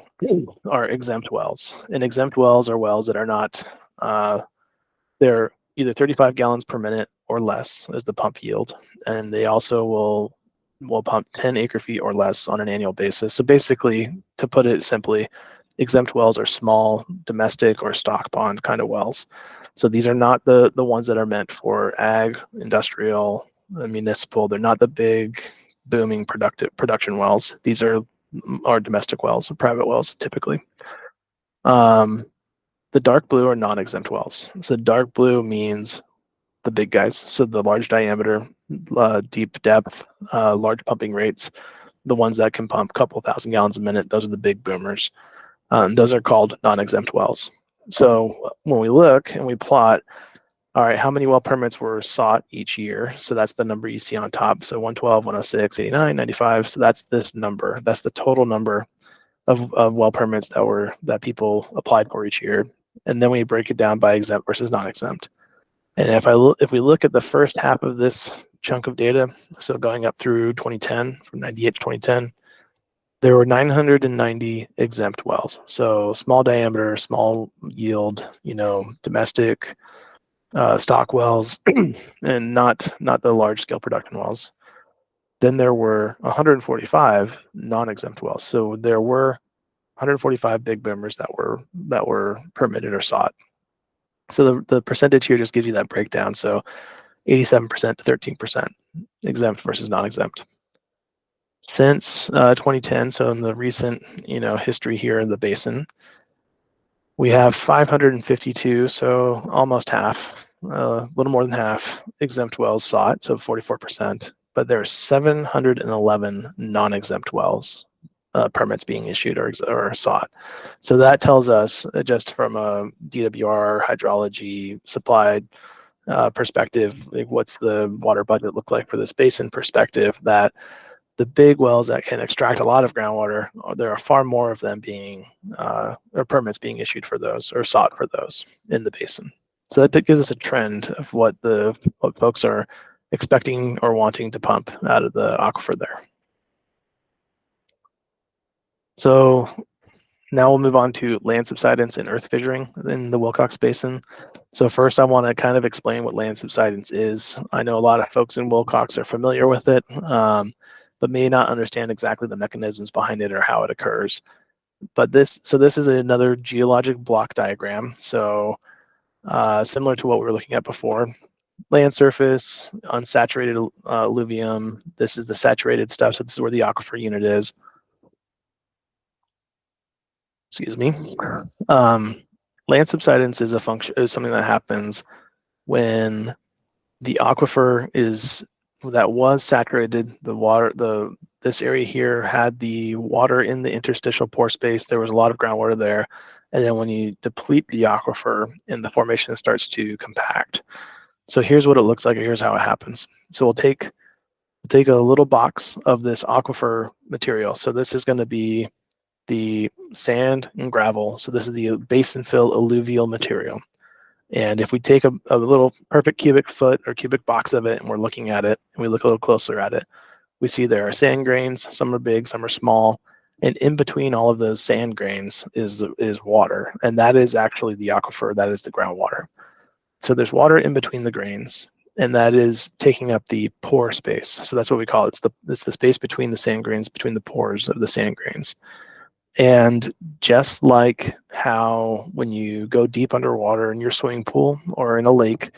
are exempt wells, and exempt wells are wells that are not, they're either 35 gallons per minute or less as the pump yield, and they also will pump 10 acre feet or less on an annual basis. So basically, to put it simply, exempt wells are small domestic or stock pond kind of wells. So these are not the ones that are meant for ag, industrial, municipal. They're not the big booming production wells. These are domestic wells, private wells typically. The dark blue are non-exempt wells. So dark blue means the big guys. So the large diameter, deep depth, large pumping rates, the ones that can pump a couple thousand gallons a minute, those are the big boomers. Those are called non-exempt wells. So when we look and we plot, all right, how many well permits were sought each year? So that's the number you see on top. So 112, 106, 89, 95. So that's this number. That's the total number of well permits that people applied for each year. And then we break it down by exempt versus non-exempt. And if we look at the first half of this chunk of data, so going up through 2010, from 98 to 2010, there were 990 exempt wells. So small diameter, small yield, domestic stock wells, and not the large scale production wells. Then there were 145 non-exempt wells. So there were 145 big boomers that were permitted or sought. So the percentage here just gives you that breakdown. So 87% to 13% exempt versus non-exempt. Since 2010, so in the recent history here in the basin, we have 552, so almost half, a little more than half exempt wells sought, so 44%. But there are 711 non-exempt wells permits being issued or sought. So that tells us, just from a DWR hydrology supplied perspective, like what's the water budget look like for this basin perspective, that the big wells that can extract a lot of groundwater, there are far more of them being, or permits being issued for those or sought for those in the basin. So that gives us a trend of what folks are expecting or wanting to pump out of the aquifer there. So now we'll move on to land subsidence and earth fissuring in the Willcox Basin. So first I want to kind of explain what land subsidence is. I know a lot of folks in Willcox are familiar with it, but may not understand exactly the mechanisms behind it or how it occurs. But this is another geologic block diagram. So similar to what we were looking at before. Land surface, unsaturated alluvium. This is the saturated stuff, so this is where the aquifer unit is. Excuse me. Land subsidence is something that happens when the aquifer that was saturated. This area here had the water in the interstitial pore space. There was a lot of groundwater there, and then when you deplete the aquifer and the formation starts to compact. So here's what it looks like, here's how it happens. So we'll take a little box of this aquifer material. So this is going to be the sand and gravel. So this is the basin fill alluvial material. And if we take a little perfect cubic foot or cubic box of it and we're looking at it and we look a little closer at it, we see there are sand grains, some are big, some are small. And in between all of those sand grains is water. And that is actually the aquifer, that is the groundwater. So there's water in between the grains, and that is taking up the pore space. So that's what we call it. It's the space between the sand grains, between the pores of the sand grains. And just like how when you go deep underwater in your swimming pool or in a lake,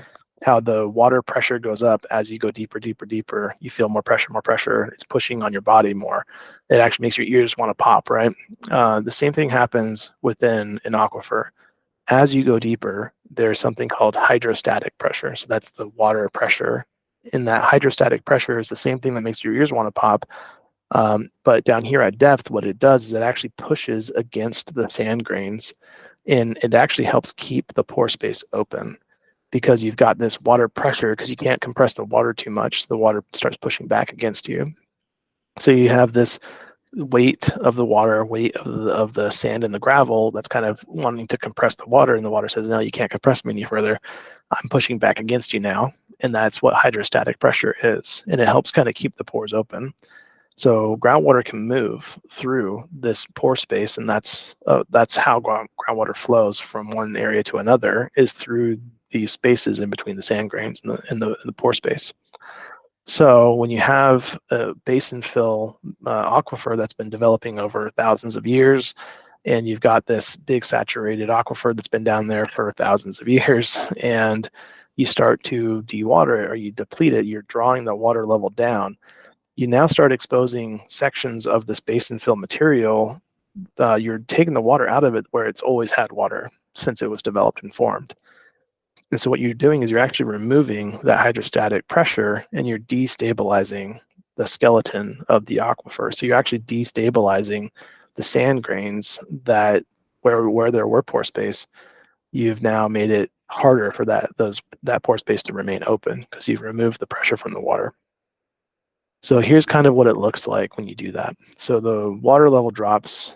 how the water pressure goes up as you go deeper, deeper, deeper, you feel more pressure, it's pushing on your body more. It actually makes your ears want to pop, right? The same thing happens within an aquifer. As you go deeper, there's something called hydrostatic pressure. So that's the water pressure. And that hydrostatic pressure is the same thing that makes your ears want to pop. But down here at depth, what it does is it actually pushes against the sand grains, and it actually helps keep the pore space open because you've got this water pressure, because you can't compress the water too much. The water starts pushing back against you. So you have this weight of the water, weight of the sand and the gravel that's kind of wanting to compress the water, and the water says, no, you can't compress me any further. I'm pushing back against you now. And that's what hydrostatic pressure is. And it helps kind of keep the pores open. So groundwater can move through this pore space, and that's how groundwater flows from one area to another, is through these spaces in between the sand grains and the pore space. So when you have a basin fill aquifer that's been developing over thousands of years, and you've got this big saturated aquifer that's been down there for thousands of years, and you start to dewater it or you deplete it, you're drawing the water level down. You now start exposing sections of this basin fill material. You're taking the water out of it where it's always had water since it was developed and formed. And so what you're doing is you're actually removing that hydrostatic pressure, and you're destabilizing the skeleton of the aquifer. So you're actually destabilizing the sand grains that where there were pore space. You've now made it harder for that pore space to remain open because you've removed the pressure from the water. So here's kind of what it looks like when you do that. So the water level drops.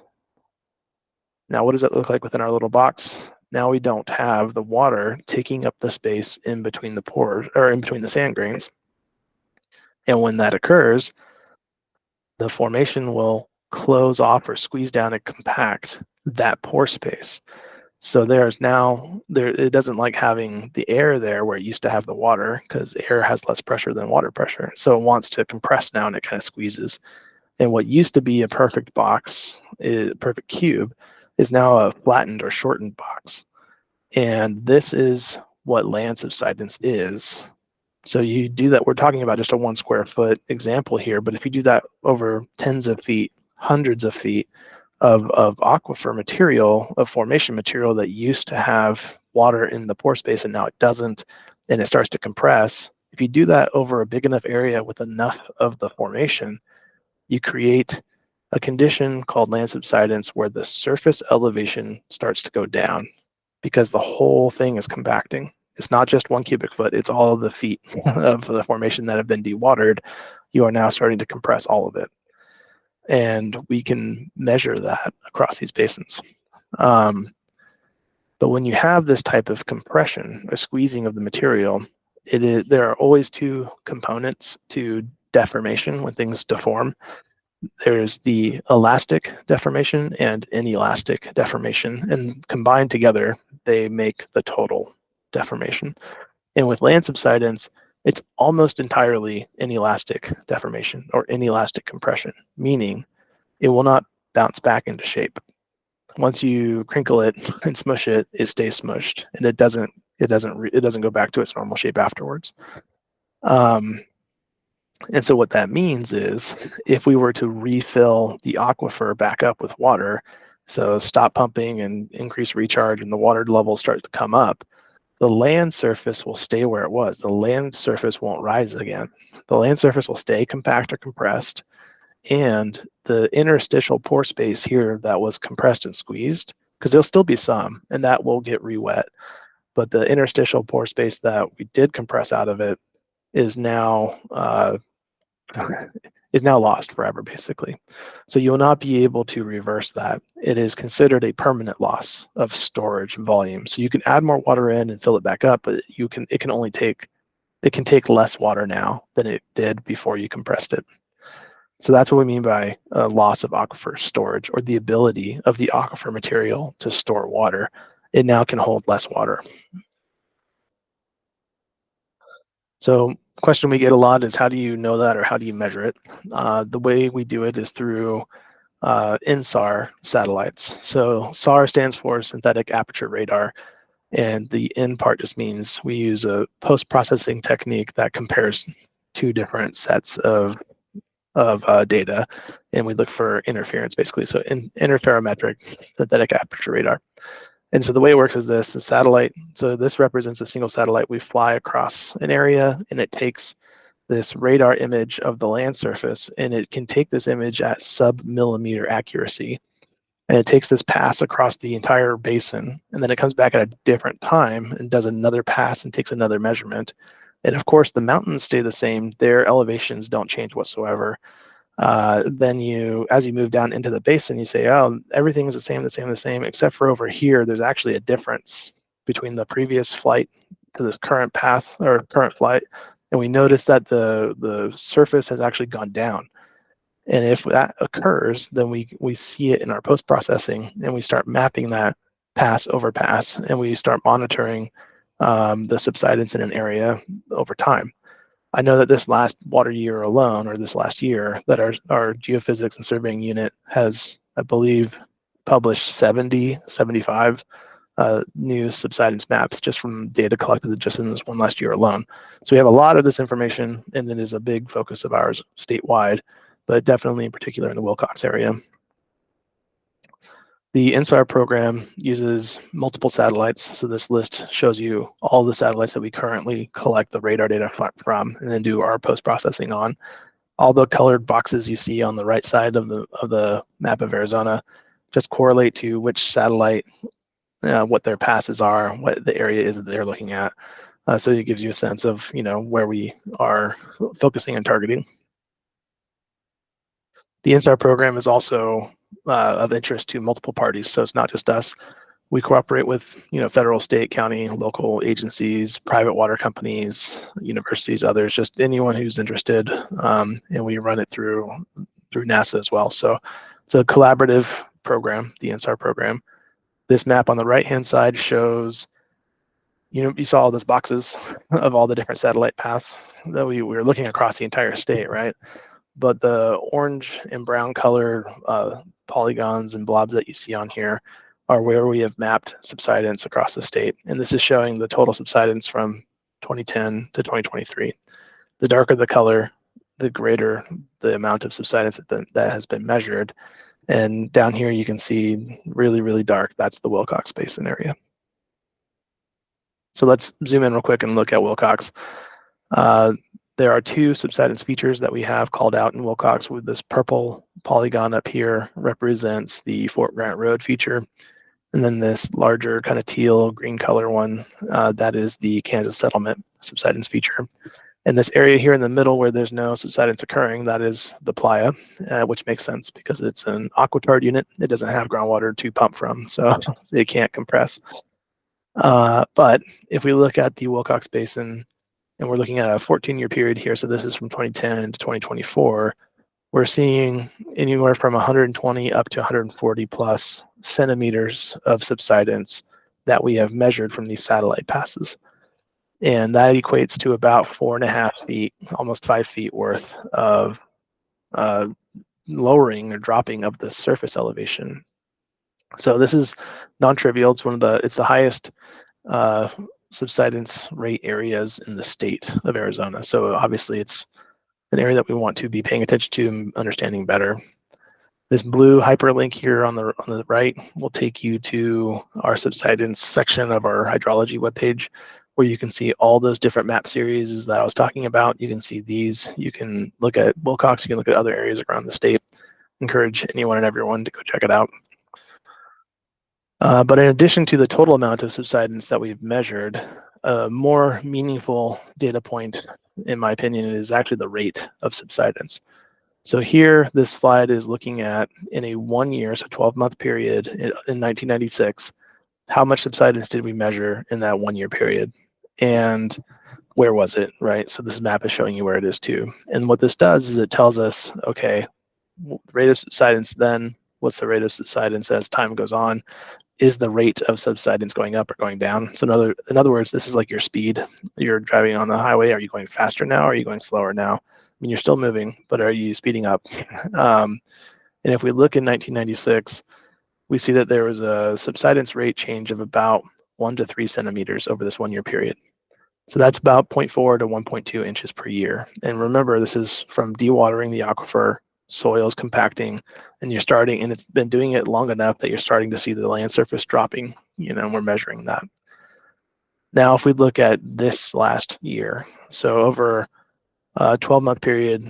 Now, what does it look like within our little box? Now we don't have the water taking up the space in between the pores or in between the sand grains. And when that occurs, the formation will close off or squeeze down and compact that pore space. So it doesn't like having the air there where it used to have the water, because air has less pressure than water pressure. So it wants to compress now, and it kind of squeezes. And what used to be a perfect box, a perfect cube, is now a flattened or shortened box. And this is what land subsidence is. So you do that, we're talking about just a 1 square foot example here, but if you do that over tens of feet, hundreds of feet of aquifer material, of formation material that used to have water in the pore space and now it doesn't, and it starts to compress, if you do that over a big enough area with enough of the formation, you create a condition called land subsidence where the surface elevation starts to go down because the whole thing is compacting. It's not just 1 cubic foot, it's all of the feet of the formation that have been dewatered. You are now starting to compress all of it. And we can measure that across these basins. But when you have this type of compression or squeezing of the material, there are always 2 components to deformation when things deform. There's the elastic deformation and inelastic deformation, and combined together, they make the total deformation. And with land subsidence, it's almost entirely inelastic deformation or inelastic compression, meaning it will not bounce back into shape. Once you crinkle it and smush it, it stays smushed, and it doesn't go back to its normal shape afterwards. And so what that means is if we were to refill the aquifer back up with water, so stop pumping and increase recharge and the water levels start to come up, the land surface will stay where it was. The land surface won't rise again. The land surface will stay compact or compressed, and the interstitial pore space here that was compressed and squeezed, because there'll still be some, and that will get re-wet. but the interstitial pore space that we did compress out of it is now lost forever, basically. So you will not be able to reverse that. It is considered a permanent loss of storage volume. So you can add more water in and fill it back up, but it can take less water now than it did before you compressed it. So that's what we mean by a loss of aquifer storage, or the ability of the aquifer material to store water. It now can hold less water. So the question we get a lot is, how do you know that, or how do you measure it? The way we do it is through INSAR satellites. So SAR stands for synthetic aperture radar, and the N part just means we use a post-processing technique that compares two different sets of data, and we look for interference, basically. So interferometric synthetic aperture radar. And so the way it works is this: the satellite, so this represents a single satellite. We fly across an area, and it takes this radar image of the land surface, and it can take this image at sub-millimeter accuracy. And it takes this pass across the entire basin, and then it comes back at a different time and does another pass and takes another measurement. And of course, the mountains stay the same. Their elevations don't change whatsoever. Then as you move down into the basin, you say, oh, everything is the same, except for over here, there's actually a difference between the previous flight to this current path or current flight. And we notice that the surface has actually gone down. And if that occurs, then we see it in our post-processing, and we start mapping that pass over pass, and we start monitoring the subsidence in an area over time. I know that this last water year alone, or this last year, that our geophysics and surveying unit has, I believe, published 75 new subsidence maps just from data collected just in this one last year alone. So we have a lot of this information, and it is a big focus of ours statewide, but definitely in particular in the Willcox area. The INSAR program uses multiple satellites. So this list shows you all the satellites that we currently collect the radar data from and then do our post-processing on. All the colored boxes you see on the right side of the map of Arizona just correlate to which satellite, what their passes are, what the area is that they're looking at. So it gives you a sense of where we are focusing and targeting. The INSAR program is also of interest to multiple parties, so it's not just us. We cooperate with federal, state, county, local agencies, private water companies, universities, others, just anyone who's interested, and we run it through NASA as well. So it's a collaborative program, the INSAR program. This map on the right-hand side shows, you saw all those boxes of all the different satellite paths that we were looking across the entire state, right? But the orange and brown color polygons and blobs that you see on here are where we have mapped subsidence across the state. And this is showing the total subsidence from 2010 to 2023. The darker the color, the greater the amount of subsidence that has been measured. And down here you can see really, really dark. That's the Willcox Basin area. So let's zoom in real quick and look at Willcox. There are two subsidence features that we have called out in Willcox. With this purple polygon up here represents the Fort Grant Road feature. And then this larger kind of teal green color one, that is the Kansas Settlement subsidence feature. And this area here in the middle where there's no subsidence occurring, that is the playa, which makes sense because it's an aquitard unit. It doesn't have groundwater to pump from, so it can't compress. But if we look at the Willcox Basin, and we're looking at a 14-year period here, so this is from 2010 to 2024, we're seeing anywhere from 120 up to 140 plus centimeters of subsidence that we have measured from these satellite passes. And that equates to about 4.5 feet, almost 5 feet worth of lowering or dropping of the surface elevation. So this is non-trivial. It's the highest subsidence rate areas in the state of Arizona. So obviously it's an area that we want to be paying attention to and understanding better. This blue hyperlink here on the right will take you to our subsidence section of our hydrology webpage, where you can see all those different map series that I was talking about. You can see these. You can look at Willcox. You can look at other areas around the state. Encourage anyone and everyone to go check it out. But in addition to the total amount of subsidence that we've measured, a more meaningful data point, in my opinion, is actually the rate of subsidence. So here, this slide is looking at, in a 1 year, so 12-month period in 1996, how much subsidence did we measure in that 1 year period? And where was it, right? So this map is showing you where it is too. And what this does is it tells us, okay, rate of subsidence then, what's the rate of subsidence as time goes on? Is the rate of subsidence going up or going down? So in other words, this is like your speed. You're driving on the highway. Are you going faster now? Or are you going slower now? I mean, you're still moving, but are you speeding up? And if we look in 1996, we see that there was a subsidence rate change of about 1 to 3 centimeters over this 1 year period. So that's about 0.4 to 1.2 inches per year. And remember, this is from dewatering the aquifer, soils compacting, and it's been doing it long enough that you're starting to see the land surface dropping, and we're measuring that. Now, if we look at this last year, so over a 12-month period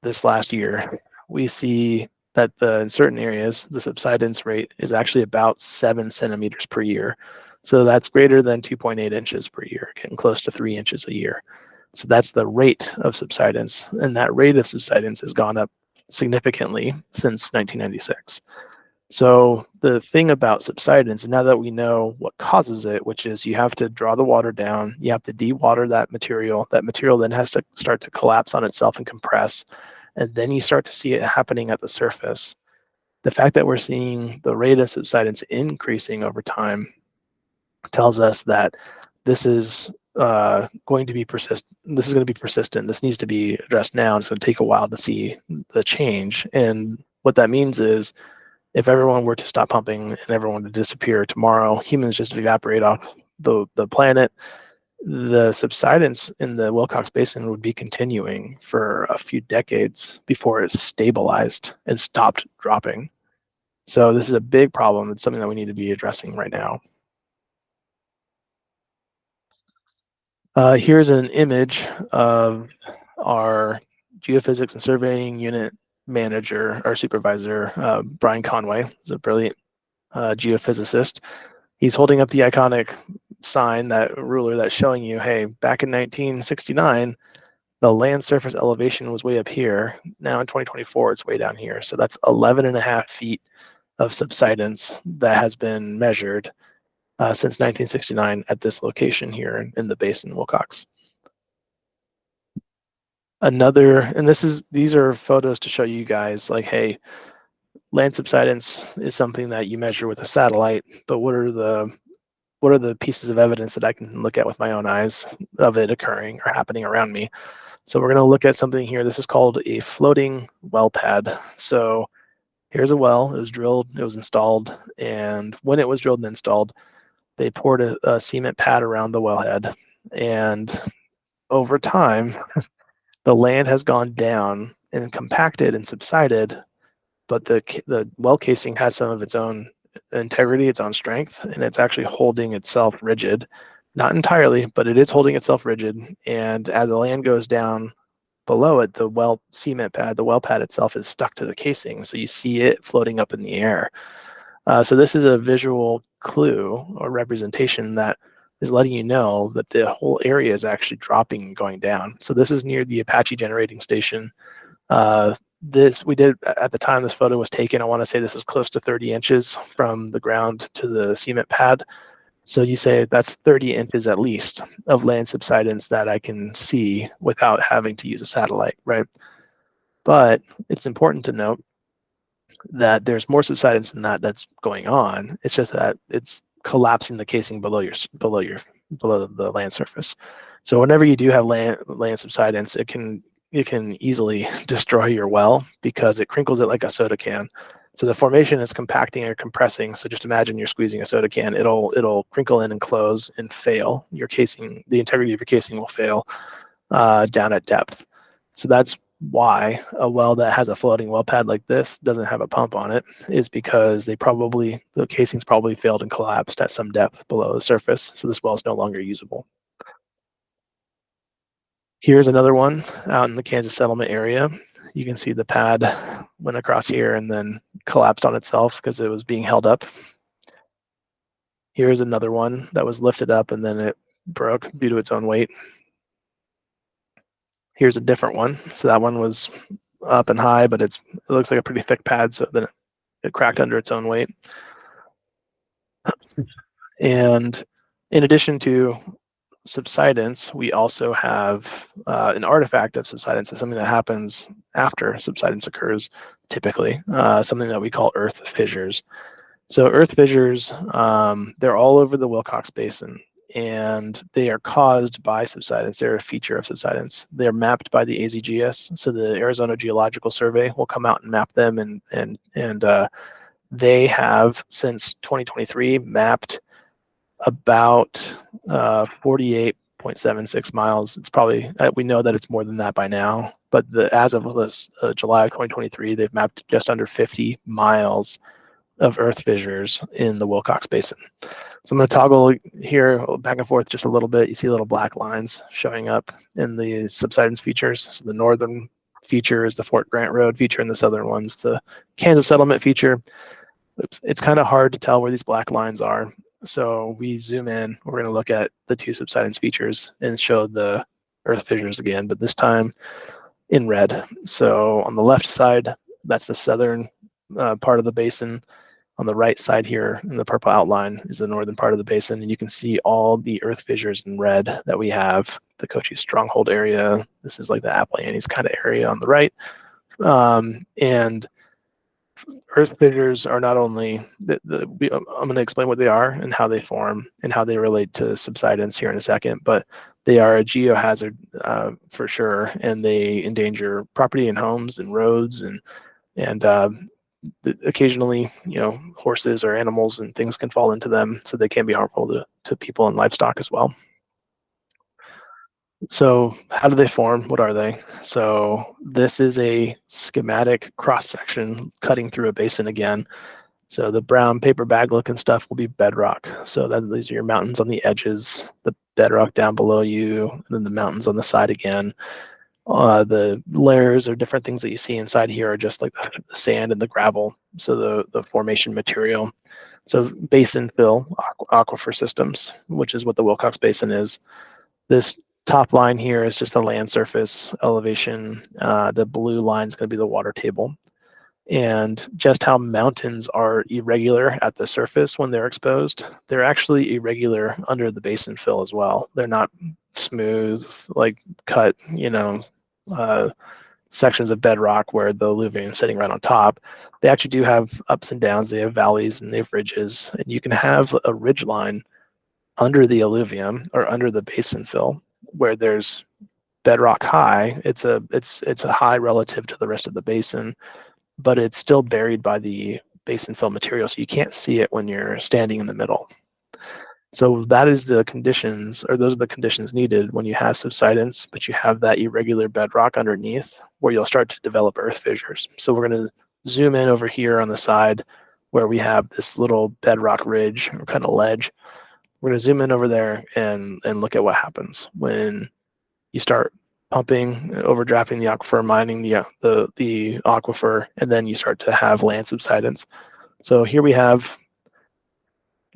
this last year, we see that in certain areas, the subsidence rate is actually about 7 centimeters per year. So that's greater than 2.8 inches per year, getting close to 3 inches a year. So that's the rate of subsidence, and that rate of subsidence has gone up significantly since 1996. So the thing about subsidence, now that we know what causes it, which is you have to draw the water down, you have to dewater that material then has to start to collapse on itself and compress, and then you start to see it happening at the surface. The fact that we're seeing the rate of subsidence increasing over time tells us that this is going to be persistent. This is going to be persistent. This needs to be addressed now. It's going to take a while to see the change. And what that means is, if everyone were to stop pumping and everyone to disappear tomorrow, humans just evaporate off the planet, the subsidence in the Willcox Basin would be continuing for a few decades before it's stabilized and stopped dropping. So this is a big problem. It's something that we need to be addressing right now. Here's an image of our geophysics and surveying unit manager, our supervisor, Brian Conway. He's a brilliant geophysicist. He's holding up the iconic sign, that ruler that's showing you, hey, back in 1969, the land surface elevation was way up here. Now in 2024, it's way down here. So that's 11.5 feet of subsidence that has been measured since 1969 at this location here in the basin, Willcox. And these are photos to show you guys, like, hey, land subsidence is something that you measure with a satellite, but what are the pieces of evidence that I can look at with my own eyes of it occurring or happening around me? So we're going to look at something here. This is called a floating well pad. So here's a well. It was drilled, it was installed, and when it was drilled and installed, they poured a cement pad around the wellhead. And over time, the land has gone down and compacted and subsided, but the well casing has some of its own integrity, its own strength, and it's actually holding itself rigid. Not entirely, but it is holding itself rigid. And as the land goes down below it, the well pad itself is stuck to the casing. So you see it floating up in the air. So this is a visual clue or representation that is letting you know that the whole area is actually dropping and going down. So this is near the Apache generating station. We did, at the time this photo was taken, I want to say this was close to 30 inches from the ground to the cement pad. So you say that's 30 inches at least of land subsidence that I can see without having to use a satellite, right? But it's important to note that there's more subsidence than that that's going on. It's just that it's collapsing the casing below the land surface. So whenever you do have land subsidence, it can easily destroy your well because it crinkles it like a soda can. So the formation is compacting or compressing. So just imagine you're squeezing a soda can. It'll crinkle in and close and fail. Your casing, the integrity of your casing will fail down at depth. So that's why a well that has a floating well pad like this doesn't have a pump on it, is because the casing's probably failed and collapsed at some depth below the surface. So this well is no longer usable. Here's another one out in the Kansas settlement area. You can see the pad went across here and then collapsed on itself because it was being held up. Here's another one that was lifted up and then it broke due to its own weight. Here's a different one. So that one was up and high, but it looks like a pretty thick pad, so then it cracked under its own weight. And in addition to subsidence, we also have an artifact of subsidence. It's something that happens after subsidence occurs, typically, something that we call earth fissures. So earth fissures, they're all over the Willcox Basin, and they are caused by subsidence. They're a feature of subsidence. They're mapped by the AZGS, so the Arizona Geological Survey will come out and map them, and they have, since 2023, mapped about 48.76 miles. It's probably, we know that it's more than that by now, but as of this July of 2023, they've mapped just under 50 miles of earth fissures in the Willcox Basin. So I'm going to toggle here back and forth just a little bit. You see little black lines showing up in the subsidence features. So the northern feature is the Fort Grant Road feature, and the southern one's the Kansas Settlement feature. It's kind of hard to tell where these black lines are. So we zoom in, we're going to look at the two subsidence features and show the earth fissures again, but this time in red. So on the left side, that's the southern part of the basin. On the right side here in the purple outline is the northern part of the basin, and you can see all the earth fissures in red that we have. The Cochise Stronghold area, this is like the Appalachians kind of area on the right. And earth fissures are not only, I'm going to explain what they are and how they form and how they relate to subsidence here in a second, but they are a geohazard for sure, and they endanger property and homes and roads, and occasionally, horses or animals and things can fall into them, so they can be harmful to people and livestock as well. So how do they form? What are they? So this is a schematic cross-section cutting through a basin again. So the brown paper bag looking stuff will be bedrock. So these are your mountains on the edges, the bedrock down below you, and then the mountains on the side again. The layers or different things that you see inside here are just like the sand and the gravel, so the formation material. So basin fill aquifer systems, which is what the Willcox Basin is. This top line here is just the land surface elevation. The blue line is going to be the water table. And just how mountains are irregular at the surface when they're exposed, they're actually irregular under the basin fill as well. They're not smooth, like cut, sections of bedrock where the alluvium is sitting right on top. They actually do have ups and downs. They have valleys and they have ridges, and you can have a ridge line under the alluvium or under the basin fill where there's bedrock high. It's a high relative to the rest of the basin, but it's still buried by the basin fill material, so you can't see it when you're standing in the middle. So that is the conditions, or those are the conditions needed when you have subsidence, but you have that irregular bedrock underneath where you'll start to develop earth fissures. So we're going to zoom in over here on the side where we have this little bedrock ridge or kind of ledge. We're going to zoom in over there and look at what happens when you start pumping, overdrafting the aquifer, mining the aquifer, and then you start to have land subsidence. So here we have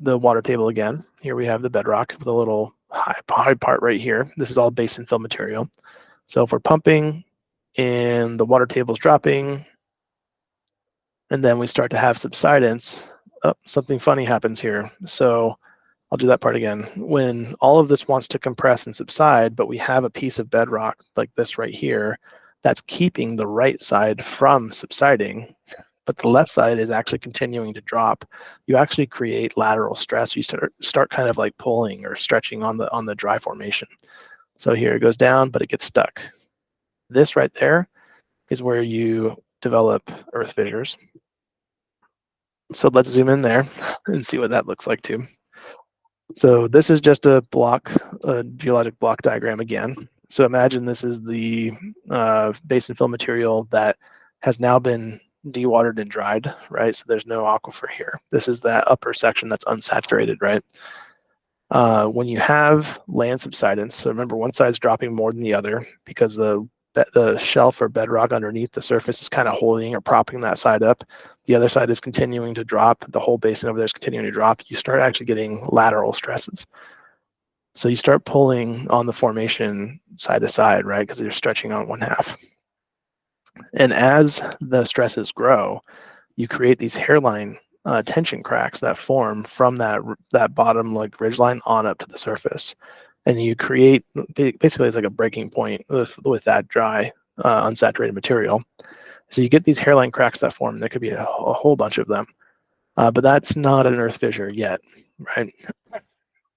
the water table again. Here we have the bedrock with a little high part right here. This is all basin fill material. So if we're pumping and the water table is dropping, and then we start to have subsidence, something funny happens here. So I'll do that part again. When all of this wants to compress and subside, but we have a piece of bedrock like this right here, that's keeping the right side from subsiding, but the left side is actually continuing to drop. You actually create lateral stress. You start kind of like pulling or stretching on the dry formation. So here it goes down, but it gets stuck. This right there is where you develop earth fissures. So let's zoom in there and see what that looks like too. So this is just a geologic block diagram again. So imagine this is the basin fill material that has now been dewatered and dried, right? So there's no aquifer here. This is that upper section that's unsaturated, right? When you have land subsidence, so remember one side's dropping more than the other because the shelf or bedrock underneath the surface is kind of holding or propping that side up. the other side is continuing to drop, the whole basin over there is continuing to drop, you start actually getting lateral stresses. So you start pulling on the formation side to side, right? Because you're stretching on one half. And as the stresses grow, you create these hairline tension cracks that form from that bottom like ridge line on up to the surface. And you create, basically it's like a breaking point with that dry, unsaturated material. So you get these hairline cracks that form. There could be a whole bunch of them, but that's not an earth fissure yet, right?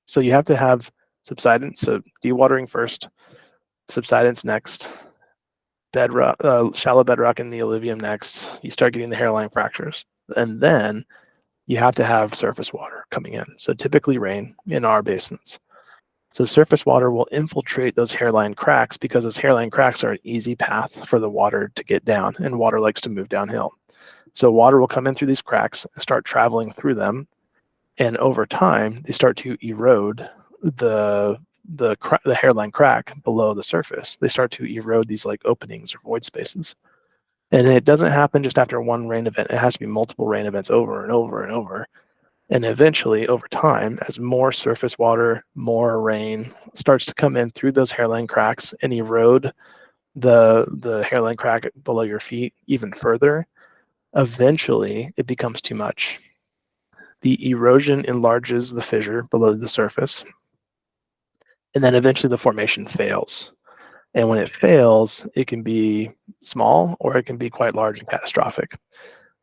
So you have to have subsidence, so dewatering first, subsidence next, bedrock, shallow bedrock in the alluvium next. You start getting the hairline fractures, and then you have to have surface water coming in. So typically rain in our basins. So surface water will infiltrate those hairline cracks because those hairline cracks are an easy path for the water to get down, and water likes to move downhill. So water will come in through these cracks and start traveling through them, and over time they start to erode the hairline crack below the surface. They start to erode these like openings or void spaces. And it doesn't happen just after one rain event. It has to be multiple rain events over and over and over. And eventually, over time, as more surface water, more rain starts to come in through those hairline cracks and erode the hairline crack below your feet even further, eventually it becomes too much. The erosion enlarges the fissure below the surface, and then eventually the formation fails. And when it fails, it can be small or it can be quite large and catastrophic.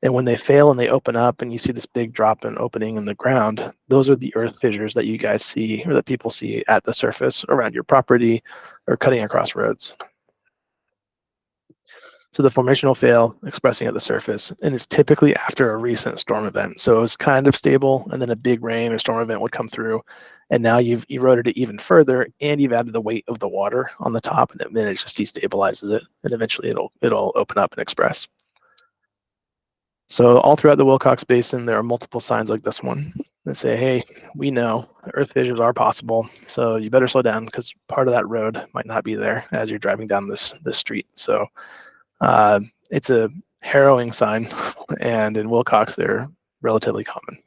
And when they fail and they open up and you see this big drop and opening in the ground, those are the earth fissures that you guys see or that people see at the surface around your property or cutting across roads. So the formation will fail, expressing at the surface, and it's typically after a recent storm event. So it was kind of stable, and then a big rain or storm event would come through, and now you've eroded it even further, and you've added the weight of the water on the top, and then it just destabilizes it, and eventually it'll open up and express. So all throughout the Willcox Basin, there are multiple signs like this one that say, hey, we know earth fissures are possible, so you better slow down because part of that road might not be there as you're driving down this street. So it's a harrowing sign, and in Willcox, they're relatively common.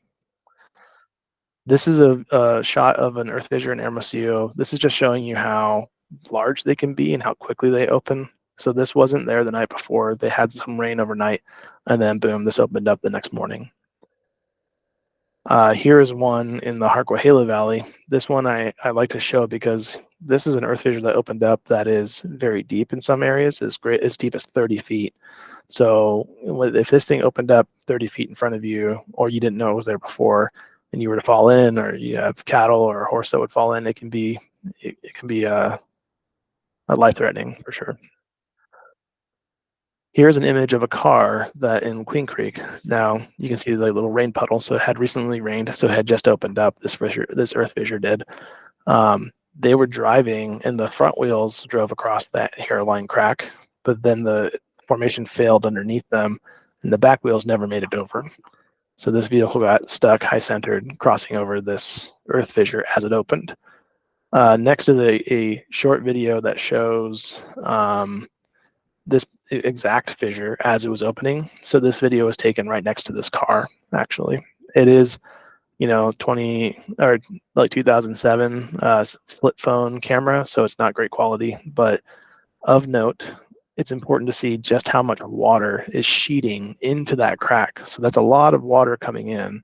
This is a shot of an earth fissure in Hermosillo. This is just showing you how large they can be and how quickly they open. So this wasn't there the night before. They had some rain overnight, and then boom, this opened up the next morning. Here is one in the Harquahela Valley. This one I like to show because this is an earth fissure that opened up that is very deep in some areas, as deep as 30 feet. So if this thing opened up 30 feet in front of you, or you didn't know it was there before, and you were to fall in, or you have cattle or a horse that would fall in, it can be life-threatening for sure. Here's an image of a car that in Queen Creek. Now you can see the little rain puddle. So it had recently rained, so it had just opened up. This earth fissure did. They were driving, and the front wheels drove across that hairline crack, but then the formation failed underneath them, and the back wheels never made it over. So this vehicle got stuck high-centered, crossing over this earth fissure as it opened. Next is a short video that shows this exact fissure as it was opening. So this video was taken right next to this car, actually. It is, 20 or like 2007 flip phone camera, so it's not great quality, but of note, it's important to see just how much water is sheeting into that crack. So that's a lot of water coming in,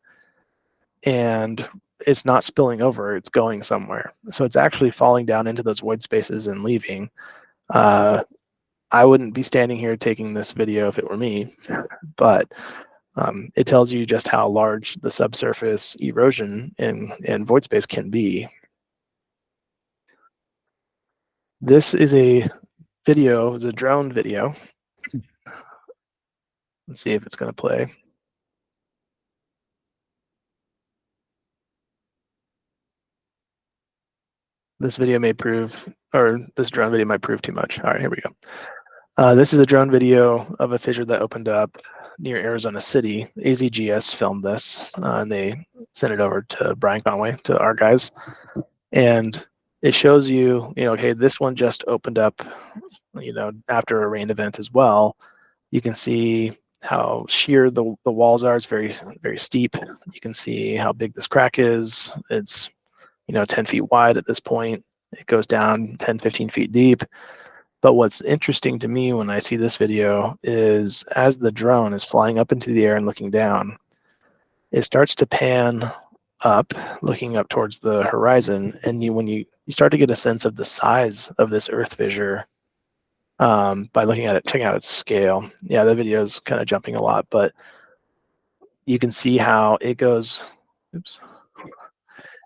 and it's not spilling over, it's going somewhere. So it's actually falling down into those void spaces and leaving. I wouldn't be standing here taking this video if it were me, but it tells you just how large the subsurface erosion in void space can be. This is a video, it's a drone video. Let's see if it's going to play. This video may prove, or this drone video might prove too much. All right, here we go. This is a drone video of a fissure that opened up near Arizona City. AZGS filmed this, and they sent it over to Brian Conway, to our guys. And it shows you, okay, this one just opened up, after a rain event as well. You can see how sheer the walls are. It's very, very steep. You can see how big this crack is. It's 10 feet wide at this point. It goes down 10, 15 feet deep. But what's interesting to me when I see this video is as the drone is flying up into the air and looking down, it starts to pan up, looking up towards the horizon. And when you start to get a sense of the size of this earth fissure by looking at it, checking out its scale. Yeah, the video is kind of jumping a lot, but you can see how it goes. Oops.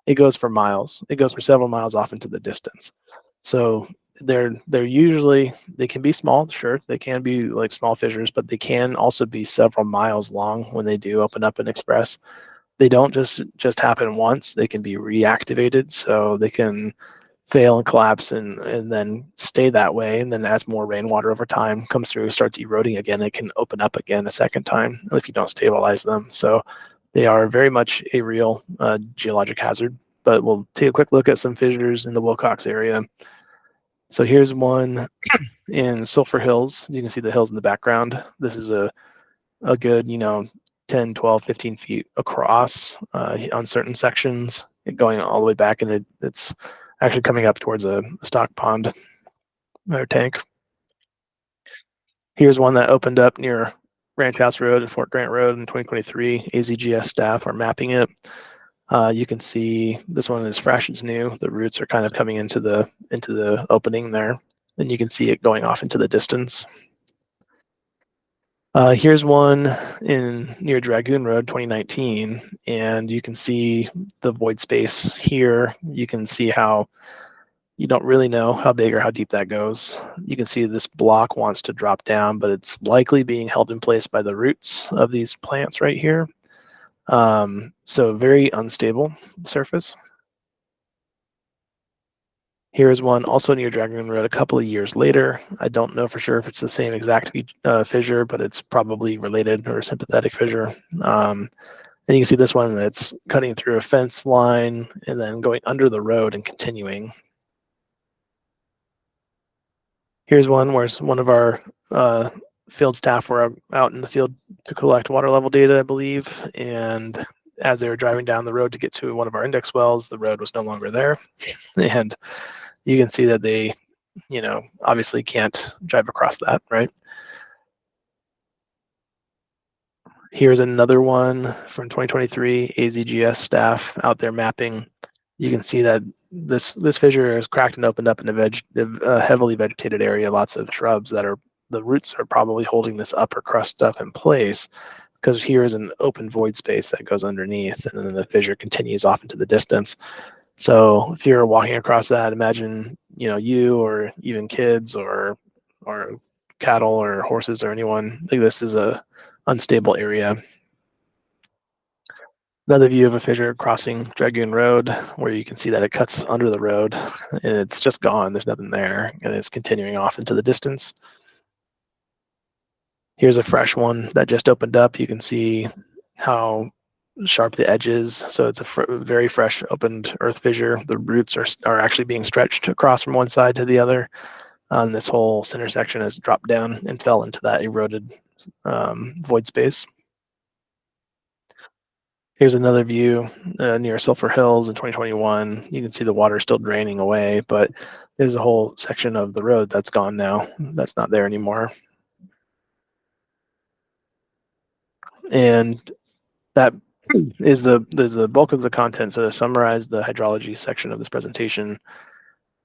It goes for miles. It goes for several miles off into the distance. So they're usually, they can be small, sure, they can be like small fissures, but they can also be several miles long when they do open up and express. They don't just happen once. They can be reactivated, so they can fail and collapse and then stay that way. And then as more rainwater over time comes through, starts eroding again, it can open up again a second time if you don't stabilize them. So they are very much a real geologic hazard. But we'll take a quick look at some fissures in the Willcox area. So here's one in Sulphur Hills. You can see the hills in the background. This is a good, 10, 12, 15 feet across on certain sections, going all the way back, and it's actually coming up towards a stock pond or tank. Here's one that opened up near Ranch House Road and Fort Grant Road in 2023. AZGS staff are mapping it. You can see this one is fresh, it's new. The roots are kind of coming into the opening there, and you can see it going off into the distance. Here's one near Dragoon Road, 2019, and you can see the void space here. You can see how you don't really know how big or how deep that goes. You can see this block wants to drop down, but it's likely being held in place by the roots of these plants right here. So very unstable surface. Here's one also near Dragoon Road a couple of years later. I don't know for sure if it's the same exact fissure, but it's probably related or a sympathetic fissure. And you can see this one that's cutting through a fence line and then going under the road and continuing. Here's one where one of our field staff were out in the field to collect water level data, I believe. And as they were driving down the road to get to one of our index wells, the road was no longer there. And you can see that they, obviously can't drive across that, right? Here's another one from 2023, AZGS staff out there mapping. You can see that this fissure is cracked and opened up in a heavily vegetated area, lots of shrubs the roots are probably holding this upper crust stuff in place, because here is an open void space that goes underneath, and then the fissure continues off into the distance. So if you're walking across that, imagine, you or even kids or cattle or horses or anyone, like this is a unstable area. Another view of a fissure crossing Dragoon Road, where you can see that it cuts under the road and it's just gone. There's nothing there, and it's continuing off into the distance. Here's a fresh one that just opened up. You can see how sharp the edge is. So it's a very fresh opened earth fissure. The roots are actually being stretched across from one side to the other. This whole center section has dropped down and fell into that eroded void space. Here's another view near Sulphur Hills in 2021. You can see the water still draining away, but there's a whole section of the road that's gone now. That's not there anymore. And that is the bulk of the content. So to summarize the hydrology section of this presentation,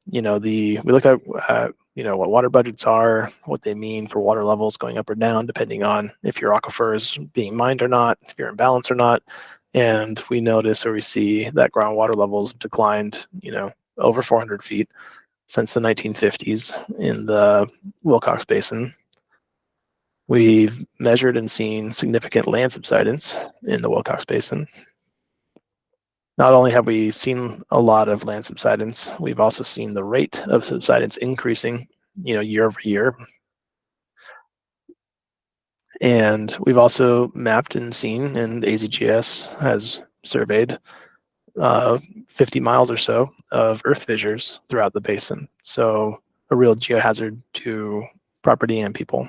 we looked at what water budgets are, what they mean for water levels going up or down, depending on if your aquifer is being mined or not, if you're in balance or not. And we notice, or we see, that groundwater levels declined, over 400 feet since the 1950s in the Willcox Basin. We've measured and seen significant land subsidence in the Willcox Basin. Not only have we seen a lot of land subsidence, we've also seen the rate of subsidence increasing, year over year. And we've also mapped and seen, and the AZGS has surveyed 50 miles or so of earth fissures throughout the basin. So a real geohazard to property and people.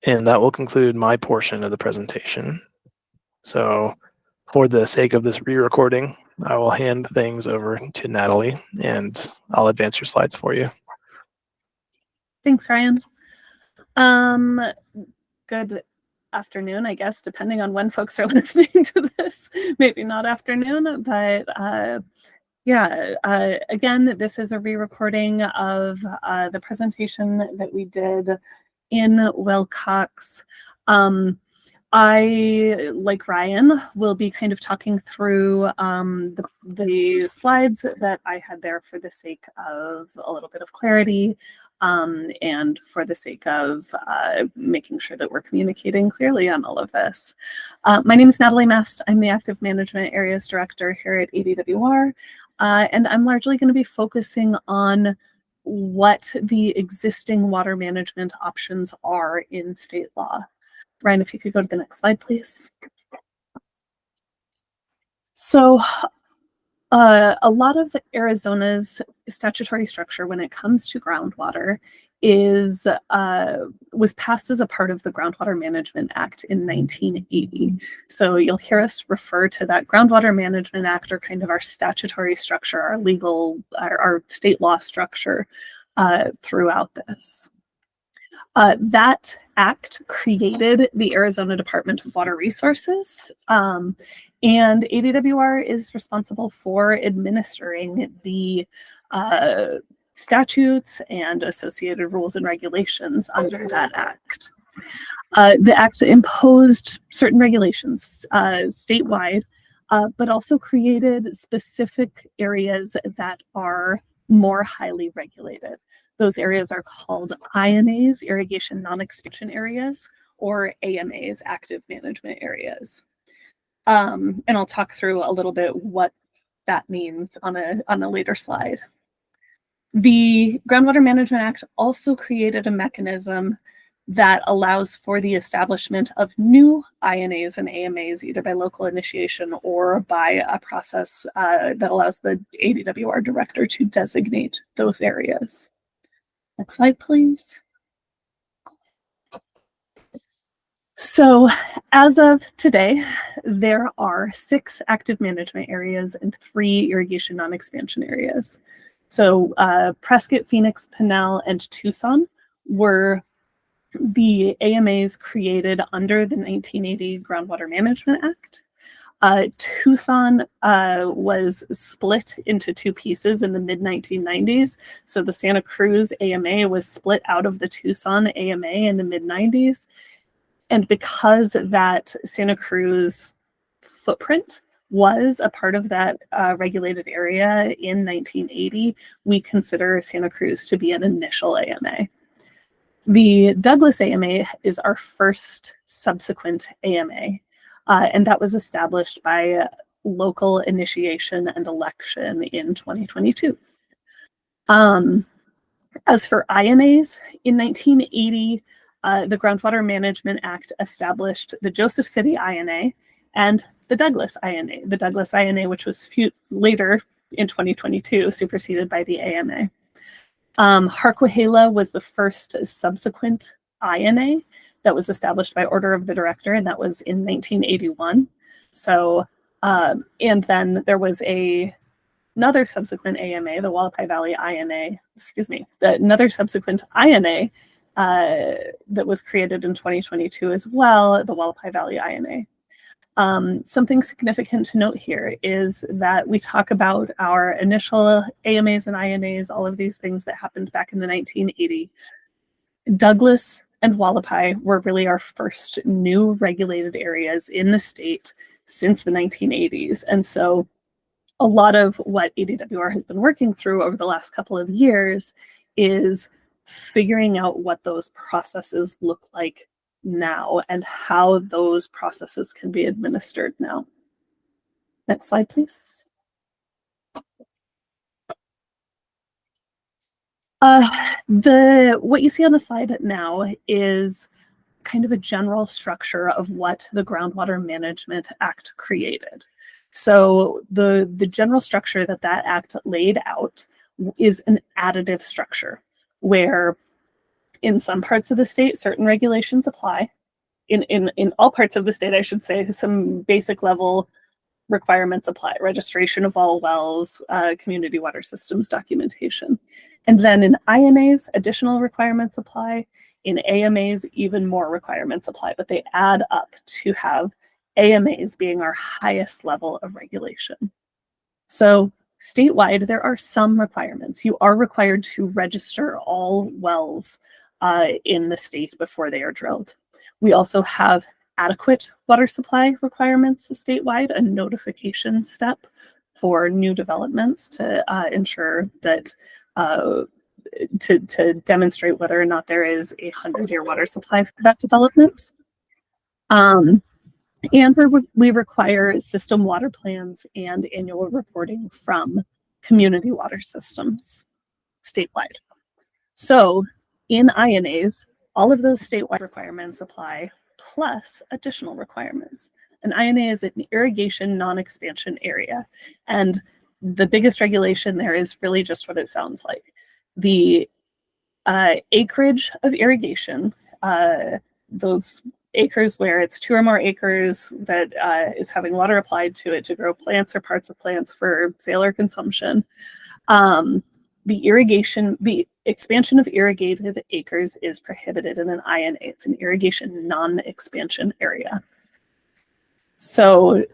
And that will conclude my portion of the presentation. So for the sake of this re-recording, I will hand things over to Natalie, and I'll advance your slides for you. Thanks, Ryan. Good afternoon, I guess, depending on when folks are listening to this. Maybe not afternoon, but again, this is a re-recording of the presentation that we did in Willcox. I, like Ryan, will be kind of talking through the slides that I had there for the sake of a little bit of clarity and for the sake of making sure that we're communicating clearly on all of this. My name is Natalie Mast. I'm the Active Management Areas Director here at ADWR, and I'm largely going to be focusing on what the existing water management options are in state law. Ryan, if you could go to the next slide, please. So a lot of Arizona's statutory structure when it comes to groundwater was passed as a part of the Groundwater Management Act in 1980. So you'll hear us refer to that Groundwater Management Act, or kind of our statutory structure, our legal, our state law structure throughout this. That act created the Arizona Department of Water Resources, and ADWR is responsible for administering the statutes and associated rules and regulations under that act. The act imposed certain regulations statewide, but also created specific areas that are more highly regulated. Those areas are called INAs, Irrigation Non-Expansion Areas, or AMAs, Active Management Areas. And I'll talk through a little bit what that means on a later slide. The Groundwater Management Act also created a mechanism that allows for the establishment of new INAs and AMAs, either by local initiation or by a process that allows the ADWR director to designate those areas. Next slide, please. So as of today, there are 6 active management areas and 3 irrigation non-expansion areas. So Prescott, Phoenix, Pinal, and Tucson were the AMAs created under the 1980 Groundwater Management Act. Tucson was split into 2 pieces in the mid-1990s. So the Santa Cruz AMA was split out of the Tucson AMA in the mid-90s. And because that Santa Cruz footprint was a part of that regulated area in 1980, we consider Santa Cruz to be an initial AMA. The Douglas AMA is our first subsequent AMA. And that was established by local initiation and election in 2022. As for INAs, in 1980, the Groundwater Management Act established the Joseph City INA and the Douglas INA. The Douglas INA, which was later in 2022, superseded by the AMA. Harquahala was the first subsequent INA that was established by order of the director, and that was in 1981. So, and then there was another subsequent AMA, the Wallapai Valley INA, another subsequent INA that was created in 2022 as well, the Wallapai Valley INA. Something significant to note here is that we talk about our initial AMAs and INAs, all of these things that happened back in the 1980s. Douglas and Wallapai were really our first new regulated areas in the state since the 1980s. And so a lot of what ADWR has been working through over the last couple of years is figuring out what those processes look like now and how those processes can be administered now. Next slide, please. What you see on the slide now is kind of a general structure of what the Groundwater Management Act created. So the general structure that act laid out is an additive structure where In some parts of the state, certain regulations apply. In all parts of the state, I should say, some basic level requirements apply: registration of all wells, community water systems documentation. And then in INAs, additional requirements apply. In AMAs, even more requirements apply, but they add up to have AMAs being our highest level of regulation. So statewide, there are some requirements. You are required to register all wells in the state before they are drilled. We also have adequate water supply requirements statewide, a notification step for new developments to ensure that to demonstrate whether or not there is a 100-year water supply for that development. And we require system water plans and annual reporting from community water systems statewide. So in INAs, all of those statewide requirements apply, plus additional requirements. An INA is an irrigation non-expansion area. And the biggest regulation there is really just what it sounds like. The acreage of irrigation, those acres where it's 2 or more acres that is having water applied to it to grow plants or parts of plants for sale or consumption. The expansion of irrigated acres is prohibited in an INA. It's an irrigation non-expansion area. So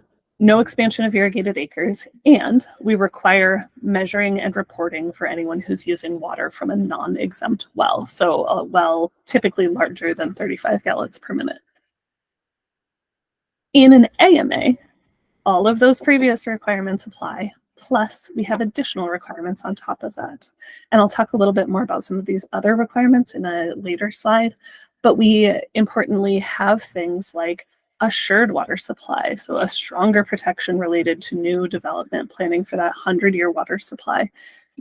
no expansion of irrigated acres, and we require measuring and reporting for anyone who's using water from a non-exempt well. So a well typically larger than 35 gallons per minute. In an AMA, all of those previous requirements apply, plus we have additional requirements on top of that. And I'll talk a little bit more about some of these other requirements in a later slide, but we importantly have things like assured water supply, so a stronger protection related to new development, planning for that 100-year water supply,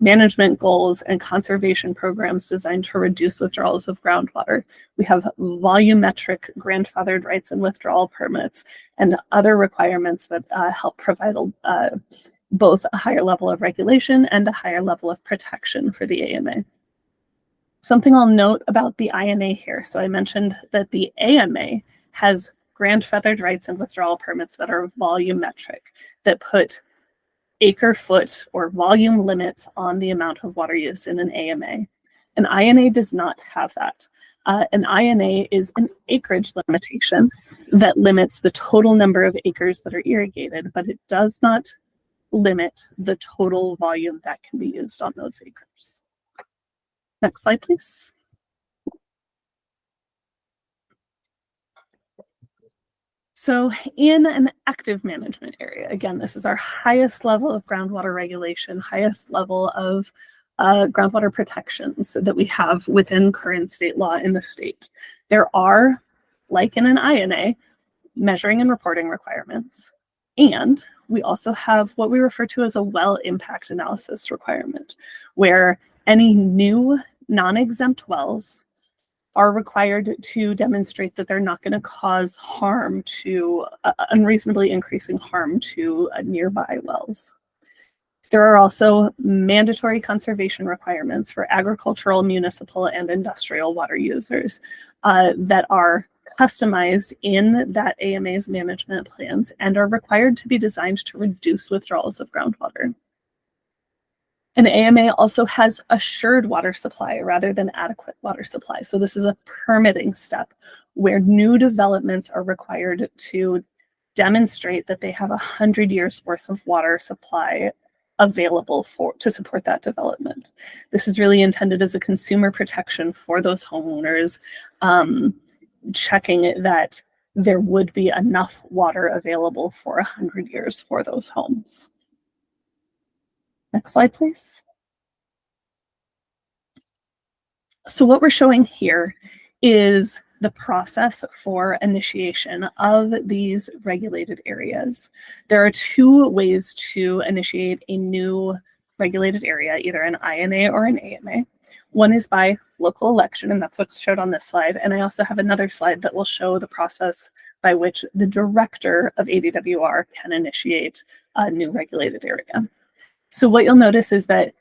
management goals and conservation programs designed to reduce withdrawals of groundwater. We have volumetric grandfathered rights and withdrawal permits and other requirements that help provide both a higher level of regulation and a higher level of protection for the AMA. Something I'll note about the INA here. So I mentioned that the AMA has grandfathered rights and withdrawal permits that are volumetric, that put acre foot or volume limits on the amount of water used in an AMA. An INA does not have that. An INA is an acreage limitation that limits the total number of acres that are irrigated, but it does not limit the total volume that can be used on those acres. Next slide, please. So in an active management area, again, this is our highest level of groundwater regulation, highest level of groundwater protections that we have within current state law in the state. There are, like in an INA, measuring and reporting requirements. And we also have what we refer to as a well impact analysis requirement, where any new non-exempt wells are required to demonstrate that they're not going to cause harm to, unreasonably increasing harm to nearby wells. There are also mandatory conservation requirements for agricultural, municipal, and industrial water users that are customized in that AMA's management plans and are required to be designed to reduce withdrawals of groundwater. An AMA also has assured water supply rather than adequate water supply. So this is a permitting step where new developments are required to demonstrate that they have 100 years worth of water supply available to support that development. This is really intended as a consumer protection for those homeowners, checking that there would be enough water available for 100 years for those homes. Next slide, please. So what we're showing here is the process for initiation of these regulated areas. There are 2 ways to initiate a new regulated area, either an INA or an AMA. One is by local election, and that's what's showed on this slide. And I also have another slide that will show the process by which the director of ADWR can initiate a new regulated area. So what you'll notice is that